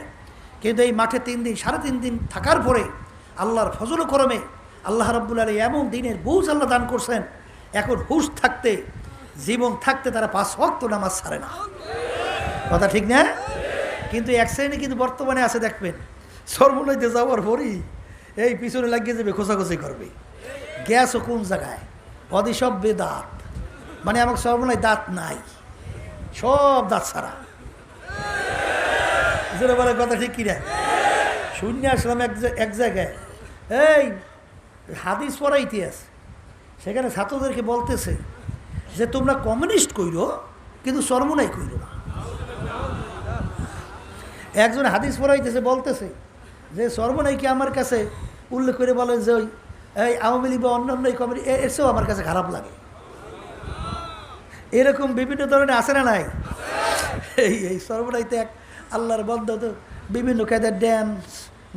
Speaker 1: কিন্তু এই মাঠে 3 দিন 3.5 দিন থাকার পরে আল্লাহর ফজল করমে আল্লাহ রাব্বুল আলামিন এমন দিনের বুঝ আল্লাহ দান করছেন, এখন হুশ থাকতে, জীবন থাকতে তারা 5 ওয়াক্ত নামাজ ছাড়ে না। কথা ঠিক না? কিন্তু এক শ্রেণী কিন্তু বর্তমানে আছে, দেখবেন সর্বনৈতে যাওয়ার পরই এই পিছনে লাগিয়ে যাবে, খোঁচাখুচি করবে, গ্যাস ও কোন জায়গায়, অদিসব বেদাত, মানে আমার সর্বনয় দাঁত নাই, সব দাঁত ছাড়া। যেটা বলে কথা ঠিক কিনা? শূন্য আসলাম এক জায়গায়, এই হাদিস পড়া ইতিহাস, সেখানে ছাত্রদেরকে বলতেছে যে তোমরা কমিউনিস্ট কইরো কিন্তু সর্বনয় কইরো না। একজন হাদিস পড়াইতেছে, বলতেছে যে সর্বনয়কে আমার কাছে উল্লেখ করে বলে যে ওই এই আওয়ামী লীগ বা অন্যান্য এই কমিটি এসেও আমার কাছে খারাপ লাগে। এরকম বিভিন্ন ধরনের আছে না নাই? এই সর্বদাইতে এক আল্লাহর বন্ধ তো বিভিন্ন কায়দায় ড্যান্স,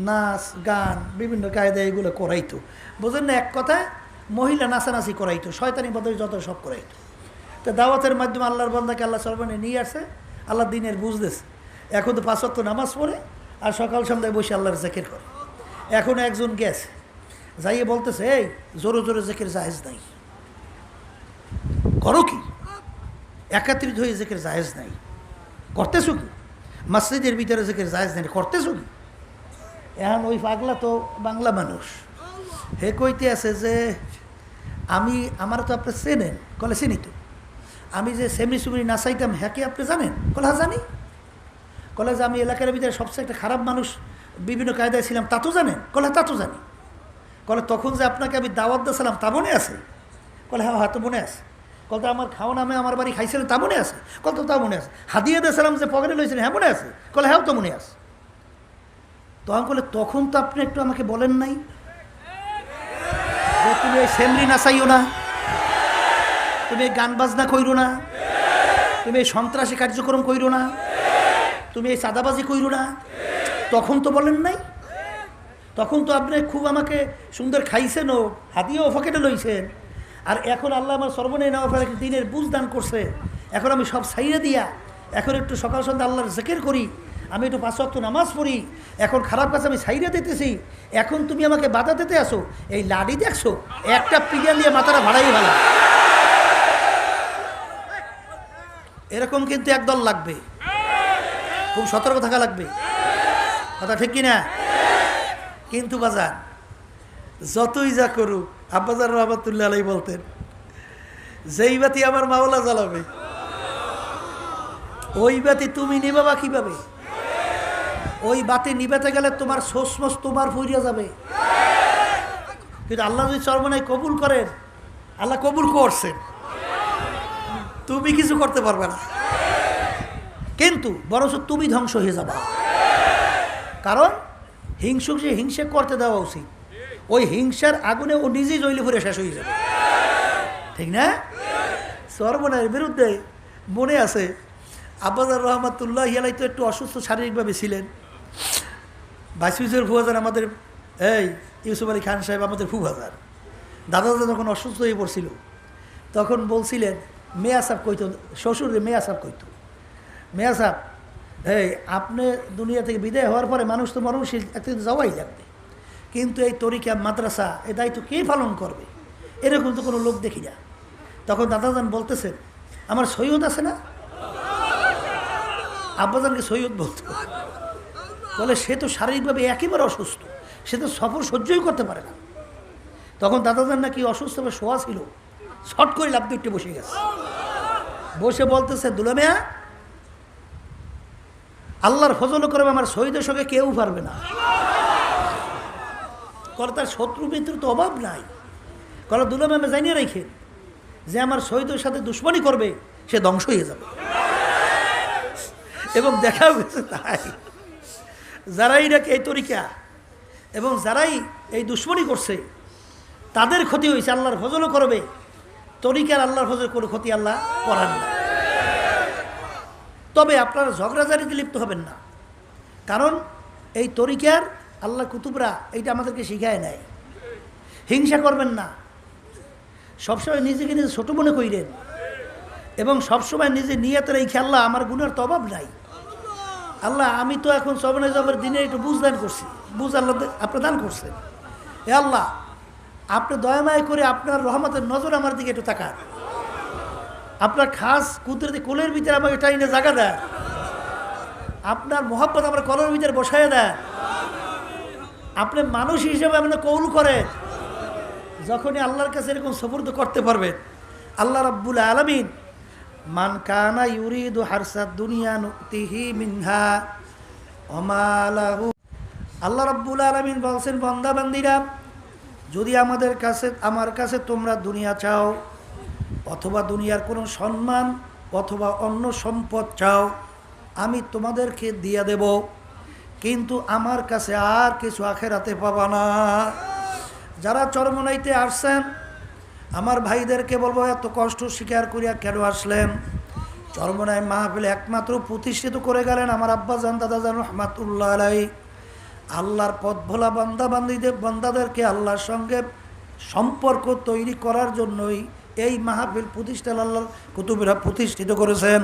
Speaker 1: নাচ, গান, বিভিন্ন কায়দায় এগুলো করাইতো। বোঝেন না, এক কথায় মহিলা নাচানাচি করাইতো, শয়তানি বদল যত সব করাইতো। তো দাওয়াতের মাধ্যমে আল্লাহর বন্ধাকে আল্লাহ সর্বনে নিয়ে আসে, আল্লাহ দিনের বুঝতেছে। এখন তো 5 ওয়াক্ত নামাজ পড়ে আর সকাল সন্ধ্যায় বসে আল্লাহর জিকির করে। এখন একজন গেছে, যাইয়ে বলতেছে, এই জোরে জোরে জিকির জায়েজ নাই, করো কি? একাত্রিত হয়ে জিকির জায়েজ নাই, করতেছো কি? মসজিদের ভিতরে জিকির জায়েজ নাই, করতেছো কি? এখন ওই পাগলা তো বাংলা মানুষ, হে কইতে আছে যে আমার তো আপনি চেনেন? কলে চিনি তো। আমি যে সেমনি সুমনি নাচাইতাম হ্যাঁ কি আপনি জানেন? কলে হ্যাঁ জানি। কলে যে আমি এলাকার ভিতরে সবচেয়ে একটা খারাপ মানুষ, বিভিন্ন কায়দায় ছিলাম, তা তো জানেন? কলে তা তো জানি। কলে তখন যে আপনাকে আমি দাওয়াত দিয়েছিলাম তা মনে আছে? কলে হ্যাঁ হয়তো মনে আছে। কত আমার খাওয়া নামে আমার বাড়ি খাইছিলেন তা মনে আছে? কত তা মনে আছে। হাদিয়ে দিয়েছিলাম যে পকেটে লইছিলেন, হ্যাঁ মনে আছে। কলে হ্যাঁ তো মনে আছে। তখন বলে তখন তো আপনি একটু আমাকে বলেন নাই যে তুমি এই সেমরি নাচাইও না, তুমি এই গান বাজনা কইরো না, তুমি এই সন্ত্রাসী কার্যক্রম কইরো না, তুমি এই চাঁদাবাজি কইরো না। তখন তো বলেন নাই। তখন তো আপনি খুব আমাকে সুন্দর খাইছেন, ও হাতিয়েও পকেটে লইছেন। আর এখন আল্লাহ আমার সর্বনে নেওয়া দিনের বুঝ দান করছে। এখন আমি সব ছাইড়ে দিয়া এখন একটু সকাল সন্ধ্যা আল্লাহর জিকির করি, আমি একটু 5 ওয়াক্ত নামাজ পড়ি, এখন খারাপ কাজ আমি ছাইড়ে দিতেছি। এখন তুমি আমাকে বাধা দিতে আসো, এই লাডি দেখছো, একটা পিডিয়া দিয়ে মাথাটা ভাড়াই ভালো। এরকম কিন্তু একদল লাগবে, খুব সতর্ক থাকা লাগবে, কথা ঠিক কিনা? কিন্তু বাজার যতই যা করুক, আব্বাজার রহমাতুল্লাহ আলাইহি বলতেন, যেই বাতি আমার মাওলা জ্বালাবে ওই বাতি তুমি নিবাবা কিভাবে? ওই বাতি নিবাতে গেলে তোমার সোসমস তোমার ফুরিয়া যাবে। কিন্তু আল্লাহ যদি চরমনায় কবুল করেন, আল্লাহ কবুল করছেন, তুমি কিছু করতে পারবে না, কিন্তু বরঞ্চ তুমি ধ্বংস হয়ে যাবা। কারণ হিংসুক যে হিংসা করতে দেওয়া উচিত, ওই হিংসার আগুনে ও নিজেই জ্বলে পুড়ে শেষ হয়ে যাবে, ঠিক না? চরমনায়ের বিরুদ্ধে মনে আছে আব্বাজার রহমাতুল্লাহ আলাইহি তো একটু অসুস্থ শারীরিকভাবে ছিলেন। বাইসুজের ফুয়াজার আমাদের এই ইউসুফ আলী খান সাহেব আমাদের ফুয়াজার দাদা যখন অসুস্থ হয়ে পড়ছিল, তখন বলছিলেন মেয়া সাহেব কইতো, শ্বশুর মেয়া সাহেব কইতো, মেয়া সাহেব এই আপনি দুনিয়া থেকে বিদায় হওয়ার পরে মানুষ তো মরণশীল, একদিন যাওয়াই লাগবে, কিন্তু এই তরিকা মাদ্রাসা এ দায়িত্ব কে পালন করবে? এরকম তো কোনো লোক দেখি না। তখন দাদাজান বলতেছেন, আমার সৈয়দ আছে না? আব্বাজানকে সৈয়দ বলতো। বলে সে তো শারীরিকভাবে একেবারে অসুস্থ, সে তো সফর সহ্যই করতে পারে না। তখন দাদাজান নাকি অসুস্থভাবে শোয়া ছিল, শট করে লাফ দিয়ে বসে গেছে, বসে বলতেছে, দুলামিয়া আল্লাহর ফজল করবে আমার শহীদের সঙ্গে কেউ পারবে না। করে তার শত্রু মিত্র তো অভাব নাই। করে দুলামিয়া আমি জানিয়ে রেখে যে আমার শহীদের সাথে দুশ্মনী করবে সে ধ্বংস হয়ে যাবে। এবং দেখাও গেছে তাই, যারাই নাকি এই তরিকা এবং যারাই এই দুশ্মনী করছে তাদের ক্ষতি হয়েছে, আল্লাহর ফজলও করবে, তরিকার আল্লাহর ফজল কোনো ক্ষতি আল্লাহ করান না। তবে আপনারা ঝগড়াঝাড়িতে লিপ্ত হবেন না, কারণ এই তরিকার আল্লাহ কুতুবরা এইটা আমাদেরকে শিখায় নেয়। হিংসা করবেন না, সবসময় নিজেকে নিজে ছোটো মনে কইরেন, এবং সবসময় নিজে নিয়তের এই খেয়াল্লা আমার গুণের তো অভাব নাই। আল্লাহ আমি তো এখন সবনে জবের দিনে একটু বুঝ দান করছি, বুঝ আল্লাহ আপনি দান করছেন। এ আল্লাহ আপনি দয়াময় করে আপনার রহমতের নজর আমার দিকে একটু তাকান, আপনার খাস কুদরতি কোলের ভিতরে আমাকে টাইনে জায়গা দেয়, আপনার মোহাব্বত আমার কলের ভিতরে বসায় দেয়, আপনি মানুষ হিসেবে আপনি কৌল করেন। যখনই আল্লাহর কাছে এরকম সফর্দ করতে পারবেন, আল্লাহ রাব্বুল আলামিন মান কানা ইউরিদু হারসাদ দুনিয়া নুতিহি মিনহা ওমা লাহু, আল্লাহ রাব্বুল আলামিন বলছেন, বান্দা বান্দিরা যদি আমার কাছে তোমরা দুনিয়া চাও, অথবা দুনিয়ার কোনো সম্মান অথবা অন্য সম্পদ চাও, আমি তোমাদেরকে দিয়ে দেব, কিন্তু আমার কাছে আর কিছু আখেরাতে পাবা না। যারা চরমনাইতে আসছেন আমার ভাইদেরকে বলবো, এত কষ্ট স্বীকার করিয়া কেন আসলেন? চরমনাই মাহফিল একমাত্র প্রতিষ্ঠিত করে গেলেন আমার আব্বাজান দাদাজান রহমাতুল্লাহ আলাইহি। আল্লাহর পথ ভোলা বান্দাদেরকে আল্লাহর সঙ্গে সম্পর্ক তৈরি করার জন্যই এই মাহফিল প্রতিষ্ঠান আল্লাহর কুতুবেরা প্রতিষ্ঠিত করেছেন।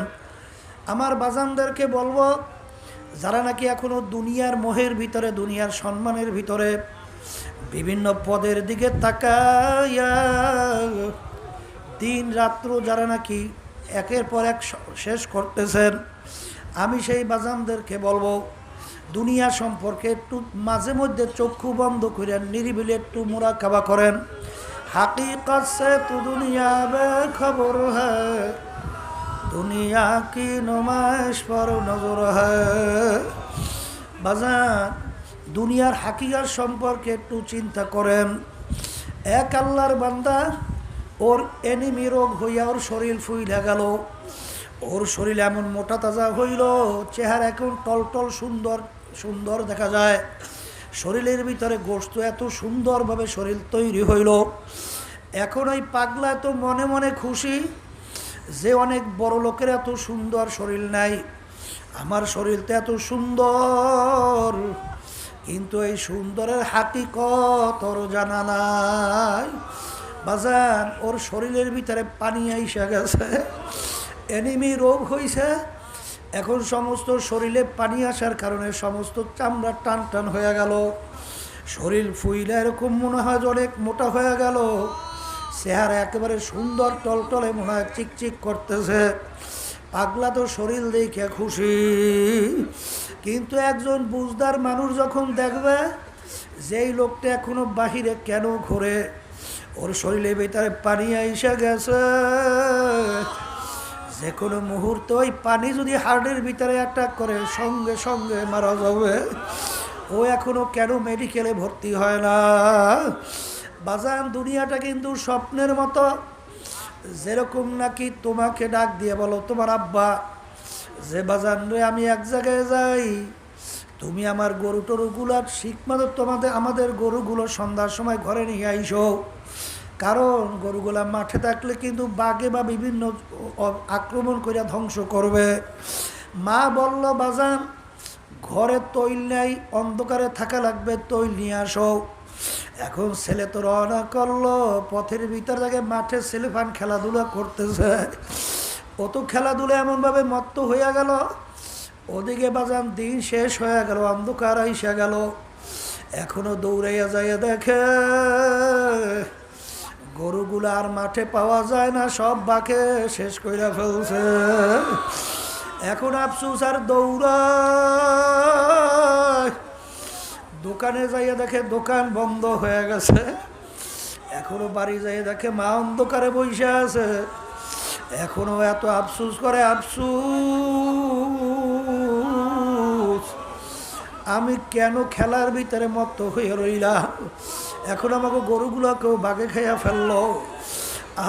Speaker 1: আমার বাজানদেরকে বলবো, যারা নাকি এখনো দুনিয়ার মোহের ভিতরে, দুনিয়ার সম্মানের ভিতরে বিভিন্ন পদের দিকে তাকাইয়া দিন রাত্র যারা নাকি একের পর এক শেষ করতেছেন, আমি সেই বাজানদেরকে বলবো, দুনিয়া সম্পর্কে একটু মাঝে মধ্যে চক্ষু বন্ধ করেন, নিরিবিলি একটু মুরাকাবা করেন। হাকিকত সে তো দুনিয়া বেখবর হ্যায়, দুনিয়া কি নুমাইশ পর নজর হ্যায়। বাজান, দুনিয়ার হাকিকত সম্পর্কে একটু চিন্তা করেন। এক আল্লাহর বান্দা, ওর এনিমি রোগ হইয়া ওর শরীর ফুইলা গেল, ওর শরীর এমন মোটা তাজা হইল, চেহারা এখন টলটল সুন্দর সুন্দর দেখা যায়, শরীরের ভিতরে গোশত এত সুন্দরভাবে শরীর তৈরি হইল। এখন ওই পাগলা তো মনে মনে খুশি যে অনেক বড় লোকের এত সুন্দর শরীর নাই, আমার শরীরটা এত সুন্দর, কিন্তু এই সুন্দরের হাকিকত ওর জানা নাই। বাজান, ওর শরীরের ভিতরে পানি আইসা গেছে, এনিমি রোগ হইছে, এখন সমস্ত শরীরে পানি আসার কারণে সমস্ত চামড়া টান টান হয়ে গেল, শরীর ফুইলে এরকম মনে হয় যে অনেক মোটা হয়ে গেল, চেহারা একেবারে সুন্দর টলটলে মনে হয় চিকচিক করতেছে। পাগলা তো শরীর দেখে খুশি, কিন্তু একজন বুঝদার মানুষ যখন দেখবে যেই লোকটা এখনো বাহিরে কেন ঘোরে, ওর শরীরের ভিতরে পানি আইসা গেছে, যে কোনো মুহূর্তে ওই পানি যদি হার্টের ভিতরে অ্যাটাক করে সঙ্গে সঙ্গে মারা যাবে, ও এখনো কেন মেডিকেলে ভর্তি হয় না? বাজান, দুনিয়াটা কিন্তু স্বপ্নের মতো। যেরকম নাকি তোমাকে ডাক দিয়ে বলো তোমার আব্বা যে, বাজান রে আমি এক জায়গায় যাই, তুমি আমার গরু টরুগুলার শিখমাতো আমাদের গরুগুলো সন্ধ্যার সময় ঘরে নিয়ে আইসো, কারণ গরুগুলা মাঠে থাকলে কিন্তু বাঘে বা বিভিন্ন আক্রমণ করে ধ্বংস করবে। মা বলল, বাজান ঘরে তৈল নাই, অন্ধকারে থাকা লাগবে, তৈল নিয়ে আসো। এখন ছেলে তো রওনা করলো, পথের ভিতর থেকে মাঠে ছেলেফান খেলাধুলা করতেছে, ও তো খেলাধুলা এমনভাবে মত্ত হইয়া গেল, ওদিকে বাজান দিন শেষ হয়ে গেল, অন্ধকার আইসা গেল। এখনো দৌড়াইয়া যাইয়া দেখে গরুগুলো আর মাঠে পাওয়া যায় না, সব বাঘে শেষ কইরা ফেলছে। এখন আফসুস আর দৌড়ায়, দোকানে যাইয়া দেখে দোকান বন্ধ হয়ে গেছে। এখনো বাড়ি যাইয়া দেখে মা অন্ধকারে বসে আছে, এখনো এত আফসুস করে, আফসুস আমি কেন খেলার ভিতরে মত্ত হয়ে রইলাম, এখন আমাকে গরুগুলোকেও বাঘে খাইয়া ফেললো।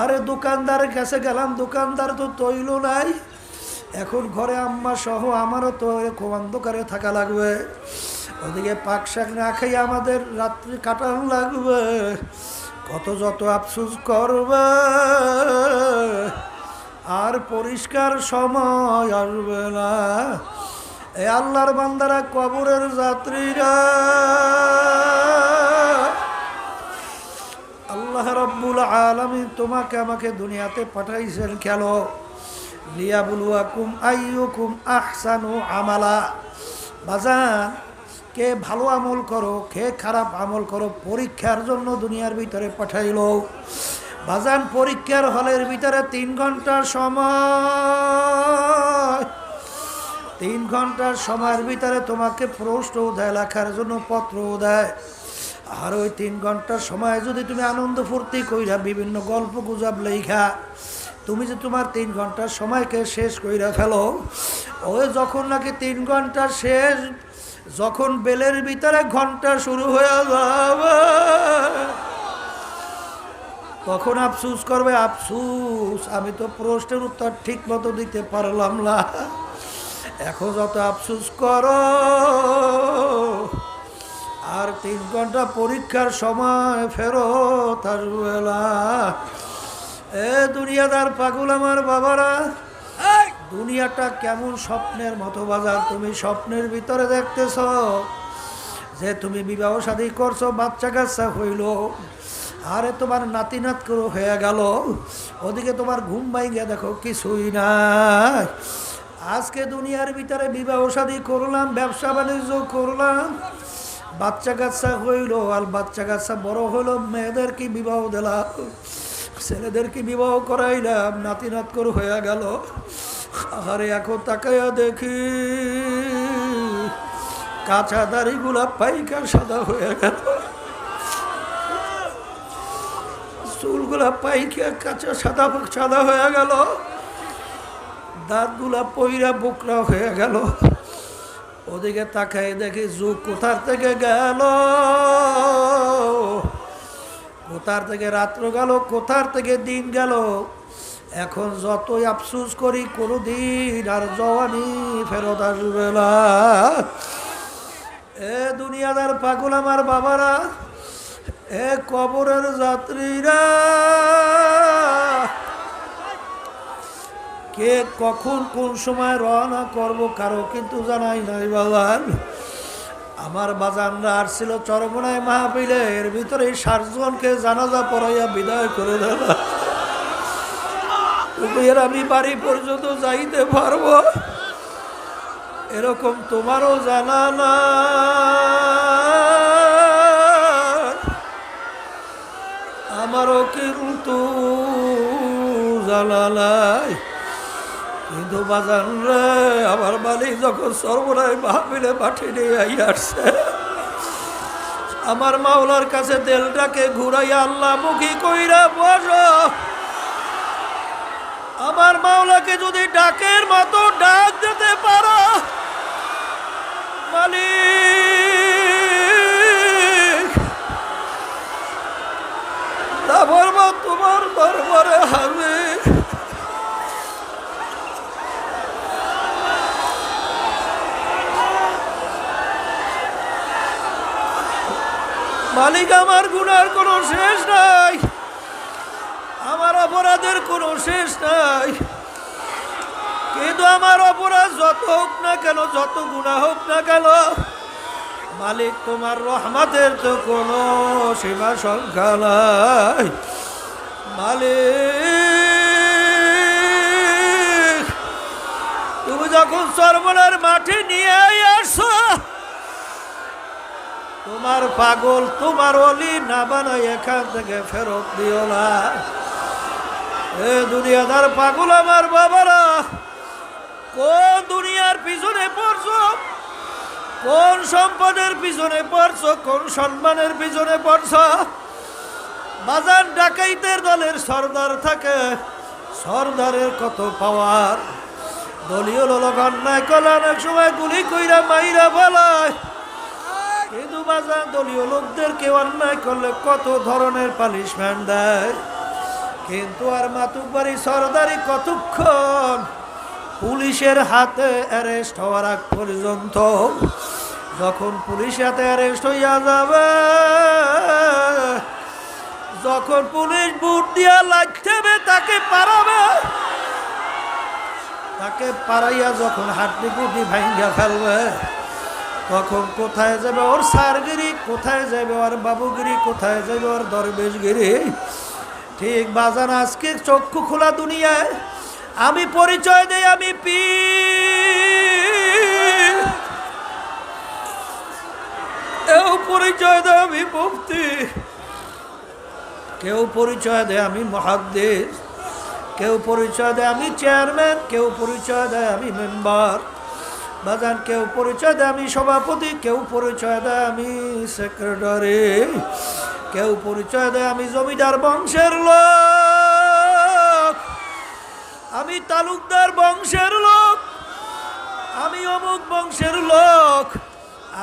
Speaker 1: আরে দোকানদারের কাছে গেলাম, দোকানদার তো তৈল নাই, এখন ঘরে আম্মা সহ আমারও তো এরকম অন্ধকারে থাকা লাগবে, ওদিকে পাক শাক না খাই আমাদের রাত্রি কাটানো লাগবে, কত যত আফসুস করবে, আর পরিষ্কার সময় আসবে না। এ আল্লাহর বান্দারা, কবরের যাত্রীরা, আল্লাহ রাব্বুল আলামিন তোমাকে আমাকে দুনিয়াতে পাঠাইছেন কেন? লিয়াবলুয়াকুম আইয়ুকুম আহসানু আমালা। বাজান, কে ভালো আমল করো, কে খারাপ আমল করো, পরীক্ষার জন্য দুনিয়ার ভিতরে পাঠাইল। বাজান, পরীক্ষার হলের ভিতরে 3 ঘন্টার সময়, 3 ঘন্টার সময়ের ভিতরে তোমাকে প্রশ্নও দেয়, লেখার জন্য পত্রও দেয়। আর ওই 3 ঘন্টার সময় যদি তুমি আনন্দ ফুর্তি কইরা বিভিন্ন গল্প গুজব লেখা, তুমি যে তোমার 3 ঘন্টার সময়কে শেষ কইরা ফেলো, ওই যখন নাকি 3 ঘন্টা শেষ, যখন বেলের ভিতরে ঘন্টা শুরু হয়ে যাবে, তখন আফসুস করবে, আফসুস আমি তো প্রশ্নের উত্তর ঠিক মতো দিতে পারলাম না। এখন যত আফসুস করো আর 3 ঘন্টা পরীক্ষার সময় ফেরত আসবে না। এ দুনিয়াদার পাগল আমার বাবারা, দুনিয়াটা কেমন স্বপ্নের মতো বাজার। তুমি স্বপ্নের ভিতরে দেখতেছ যে তুমি বিবাহ শাদী করছো, বাচ্চা কাচ্চা হইল, আরে তোমার নাতি নাত করে হয়ে গেল, ওদিকে তোমার ঘুম ভাঙিয়ে দেখো কিছুই নাই। আজকে দুনিয়ার ভিতরে বিবাহ শাদী করলাম, ব্যবসা বাণিজ্য করলাম, বাচ্চা কাচ্চা হইল, আর বাচ্চা কাচ্চা বড় হইল, মেয়েদেরকে বিবাহ দিলাম, ছেলেদেরকে বিবাহ করাইলাম, নাতি নাত করে হয়ে গেল। আরে এখন তাকাইয়া দেখি কাঁচা দাড়িগুলা পাইকা সাদা হয়ে গেল, চুলগুলা পাইকা কাঁচা সাদা সাদা হয়ে গেল, দাঁতগুলা পইরা বোকরা হয়ে গেল। ওদিকে তাকাই দেখি যুগ কোথার থেকে গেল, কোথার থেকে রাত্র গেল, কোথার থেকে দিন গেল। এখন যতই আফসোস করি কোনোদিন আর জওয়ানি ফেরত আসবে না। এ দুনিয়াদার পাগল আমার বাবারা, এ কবরের যাত্রীরা, কে কখন কোন সময় রওনা করব কারো কিন্তু জানাই নাই বাজান। আমার বাজানরা আসছিল চরমনায় মাহফিলে, এর ভিতরে 60 জনকে জানাজা পড়াইয়া বিদায় করে দিল। এর আমি বাড়ি পর্যন্ত যাইতে পারবো এরকম তোমারও জানা না, আমারও কিন্তু জানা নাই। কিন্তু বাজান রে, আমার মালিক যখন সর্বনায় মাহফিলে পাঠিয়ে নিয়ে আসছে, আমার মাওলার কাছে তেলটাকে ঘুরাইয়া আল্লাহ মুখী কইরা বসো। আমার মাওলাকে যদি ডাকের মতো ডাক দিতে পারো, মালিক তা বলবো তোমার দরবারে হাজির। মালিক আমার গুনার কোনো শেষ নাই, আমার অপরাধের কোনো শেষ নাই, কিন্তু আমার অপরাধ যত হোক না কেন, যত গুনাহ হোক না কেন, মালিক তোমার রহমতের তো কোনো সীমা সংখ্যা নাই। মালিক তুমি যখন চরমনার মাঠে নিয়ে আসো, তোমার পাগল তোমার অলি না বানাই এখান থেকে ফেরত দিও না। এ দুনিয়াদার পাগল আমার বাবারা, কোন দুনিয়ার পিছনে পড়ছো, কোন সম্পদের পিছনে পড়ছো, কোন সম্মানের পিছনে পড়ছো। বাজার ডাকাইতের দলের সর্দার থাকে, সর্দারের কত পাওয়ার, দলীয় লোক অন্যায় করলে অনেক সময় গুলি কইরা মাইরা ফেলায়, কিন্তু বাজার দলীয় লোকদেরকে অন্যায় করলে কত ধরনের পানিশমেন্ট দেয়। কিন্তু আর মাতুব্বারি সরদারি কতক্ষণ, পুলিশের হাতে অ্যারেস্ট হওয়ার আগ পর্যন্ত। যখন পুলিশ হাতে অ্যারেস্ট হইয়া যাবে, যখন পুলিশ বুট দিয়া লাগবে তাকে পারাবে, তাকে পারাইয়া যখন হাড্ডি গুড্ডি ভাঙ্গা ফেলবে, তখন কোথায় যাবে ওর সারগিরি, কোথায় যাবে ওর বাবুগিরি, কোথায় যাবে ওর দরবেশগিরি। ঠিক বাজান আজকে চক্ষু খোলা দুনিয়ায় আমি পরিচয় দেই আমি পীর, কেউ পরিচয় দেয় আমি মুফতি, কেউ পরিচয় দেয় আমি মুহাদ্দিস, কেউ পরিচয় দেয় আমি চেয়ারম্যান, কেউ পরিচয় দেয় আমি মেম্বার বাজান, কেউ পরিচয় দেয় আমি সভাপতি, কেউ পরিচয় দেয় আমি সেক্রেটারি, কেউ পরিচয় দেয় আমি জমিদার বংশের লোক, আমি তালুকদার বংশের লোক, আমি অমুক বংশের লোক,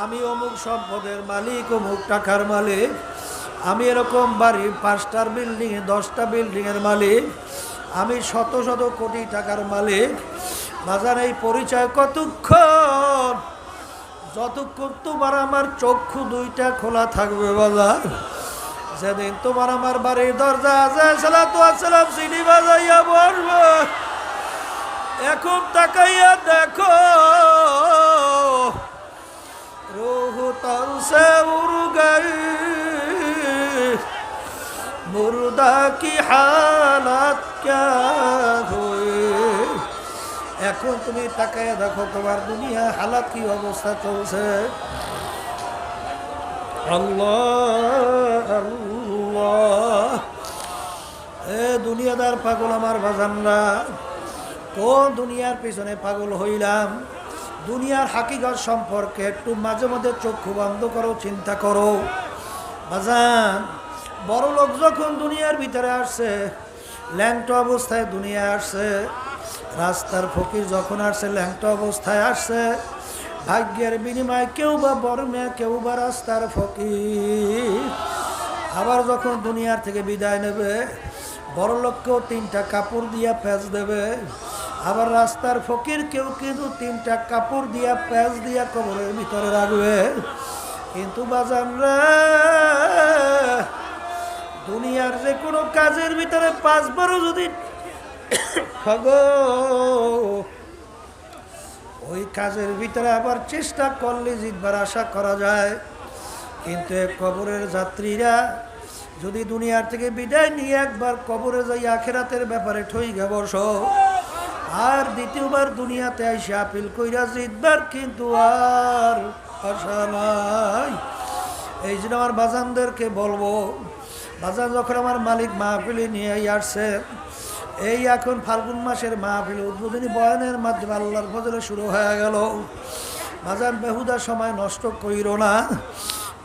Speaker 1: আমি অমুক সম্পদের মালিক, অমুক টাকার মালিক, আমি এরকম বাড়ি 5টার বিল্ডিং 10টা বিল্ডিংয়ের মালিক, আমি শত শত কোটি টাকার মালিক। বাজার এই পরিচয় কতক্ষণ, যতক্ষণ তোমার আমার চক্ষু দুইটা খোলা থাকবে বাজার, যেদিন তোমার আমার বাড়ির দরজা আছে সালাতু আসসালাম সিডি বাজাইয়া বসবে, এখন তাকাইয়া দেখো রূহ তন সে উড় গই, মুর্দা কি হালাত ক্যা হুই। এখন তুমি তাকাইয়া দেখো তোমার দুনিয়া হালাত কি অবস্থা চলছে। আল্লাহ আল্লাহ, এ দুনিয়াদার পাগল আমার বাজানরা, কোন দুনিয়ার পিছনে পাগল হইলাম? দুনিয়ার হাকিকত সম্পর্কে একটু মাঝে মাঝে চক্ষু বন্ধ করো, চিন্তা করো বাজান। বড় লোক যখন দুনিয়ার ভিতরে আসছে, ল্যাংটো অবস্থায় দুনিয়া আসছে। রাস্তার ফকির যখন আসছে, ল্যাংটো অবস্থায় আসছে। ভাগ্যের বিনিময়ে কেউ বা বড় মেয়ে, কেউ বা রাস্তার ফকির। আবার যখন দুনিয়ার থেকে বিদায় নেবে, বড় লোককেও 3টা কাপড় দিয়া প্যাঁচ দেবে। আবার রাস্তার ফকির কেউ কিন্তু 3টা কাপড় দিয়া প্যাঁচ দিয়া কবরের ভিতরে রাখবে। কিন্তু বাজানরা, দুনিয়ার যে কোনো কাজের ভিতরে 5 বারও যদি ওই কাজের ভিতরে আবার চেষ্টা করলে জিতবার আশা করা যায়। কিন্তু কবরের যাত্রীরা যদি দুনিয়ার থেকে বিদায় নিয়ে একবার কবরে যাই আখেরাতের ব্যাপারে ঠইগা বসো, আর দ্বিতীয়বার দুনিয়াতে আইসে আপিল কইরা জিতবার কিন্তু আর আশা নাই। এই জন্য আমার বাজানদেরকে বলবো, বাজান যখন আমার মালিক মাহফিলে নিয়ে আসছে, এই এখন ফাল্গুন মাসের মাহফিল উদ্বোধনী বয়ানের মাধ্যমে আল্লাহর ফজলে শুরু হয়ে গেল। বাজান বেহুদা সময় নষ্ট কইরো না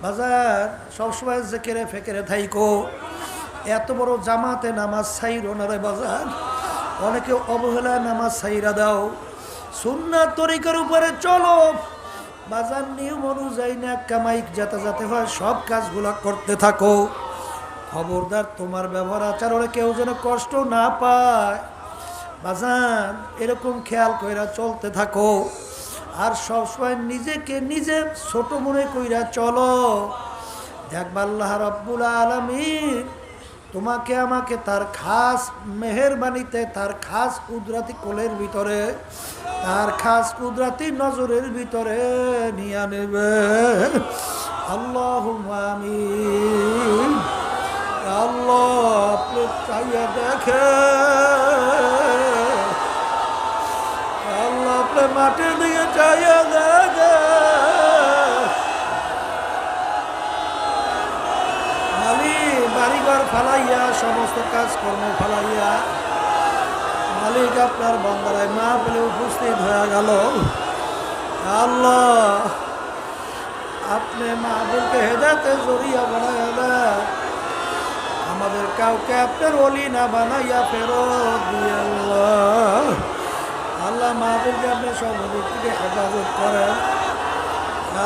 Speaker 1: বাজার, সবসময় জেকেরে ফেকেরে থাইকো। এত বড় জামাতে নামাজ ছাইরো না রে বাজার, অনেকে অবহেলায় নামাজ ছাইরা দাও। সুন্নাত তরিকার উপরে চলো বাজার, নিয়ম অনুযায়ী না কামাই যাতে যাতে হয় সব কাজগুলা করতে থাকো। খবরদার তোমার ব্যবহার আচরণে কেউ যেন কষ্ট না পায় বাজান, এরকম খেয়াল কইরা চলতে থাকো। আর সবসময় নিজেকে নিজে ছোট মনে কইরা চলো। দেখবা আল্লাহ রাব্বুল আলামিন তোমাকে আমাকে তার খাস মেহেরবানিতে, তার খাস কুদরতি কোলের ভিতরে, তার খাস কুদরতি নজরের ভিতরে নিয়ে নেবে। আল্লাহুম্মা আমিন। আল্লাহ আপনি চাইয়া দেখে, আল্লাহ আপনি মাটির দিকে চাইয়া দেখে। মালিক বাড়িঘর ফালাইয়া, সমস্ত কাজকর্ম ফালাইয়া মালিক আপনার বান্দারায় মা বলে উপস্থিত হয়ে গেল। আল্লাহ আপনি মাহবুবকে হেদায়েতের জরিয়া বানায়া দেন, আমাদের কাউকে আপনার ওলি না বানাইয়া ফেরত দিয়ে আল্লাহ। আল্লাহ মাহবুবকে আপনি সর্বদিক থেকে হেফাজত করেন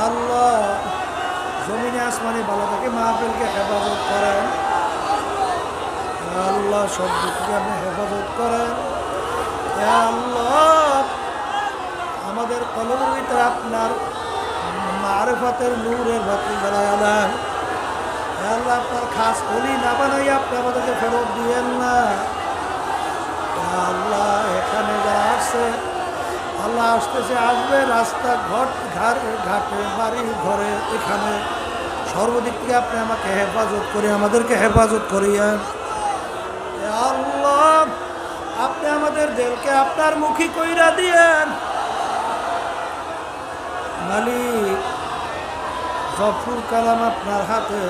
Speaker 1: আল্লাহ। জমিনে আসমানে ভালো থাকে মাহফিলকে হেফাজত করেন আল্লাহ, সব দিক থেকে আপনি হেফাজত করেন আল্লাহ। আমাদের কলমের ভিতরে আপনার মারিফাতের নূরের বাতি জ্বালায়া দেন আল্লাহ। আপনার খাস ওলি না বানাই আপনি আমাদেরকে ফেরত দিয়েন না আল্লাহ। এখানে যারা আসছে আল্লাহ, আসতেছে আসবে, রাস্তা ঘাটে বাড়ি ঘরে, এখানে সর্বদিক থেকে আপনি আমাকে হেফাজত করে আমাদেরকে হেফাজত করিয়েন আল্লাহ। আপনি আমাদের দিলকে আপনার মুখী কইরা দিয়েন মালিক। গফুর কালাম আপনার হাতে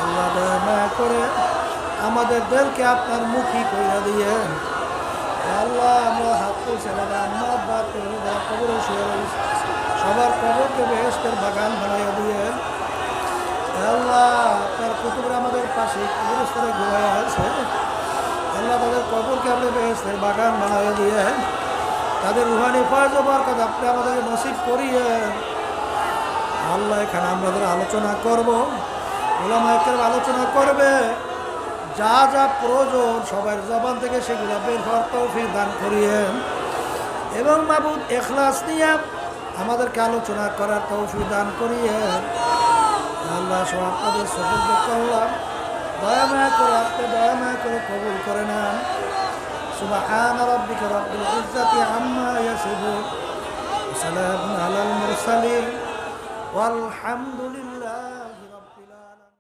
Speaker 1: আল্লাহ, দয়া করে আমাদের দিলকে আপনার মুখী কইরা দিয়েন আল্লাহ। আমরা হাত তুলছি আমাদের আম্মা আব্বা কবরে শুয়ে রয়েছে, সবার কবরকে বেহেশতের বাগান বানাইয়া দিয়েন আল্লাহ। আপনার কুতুবরা আমাদের পাশে কবরস্থানে ঘুমাইয়া আছে আল্লাহ, তাদের কবরকে আপনি বেহেশতের বাগান বানাইয়া দিয়েন। তাদের রুহানি ফয়জ বরকত আপনি আমাদেরকে নসিব করিয়েন আল্লাহ। এখানে আমরা আলোচনা করব, উলামায়ে কেরাম আলোচনা করবে, যা যা প্রয়োজন সবার জবান থেকে সেগুলো বের হওয়ার তৌফিক দান করিয়েন। এবং মাবুদ ইখলাস নিয়ে আমাদেরকে আলোচনা করার তৌফিক দান করিয়ে আল্লাহ সব আপনাদের সফল করলাম, দয়া মায়া করে আপনি দয়া মায়া করে কবুল করে নেন। সুবহান রাব্বিকা রাব্বিল ইজ্জাতি আম্মা ইয়াসিফুন, সালামুন আলাল মুরসালিন, ওয়ালহামদুলিল্লাহ।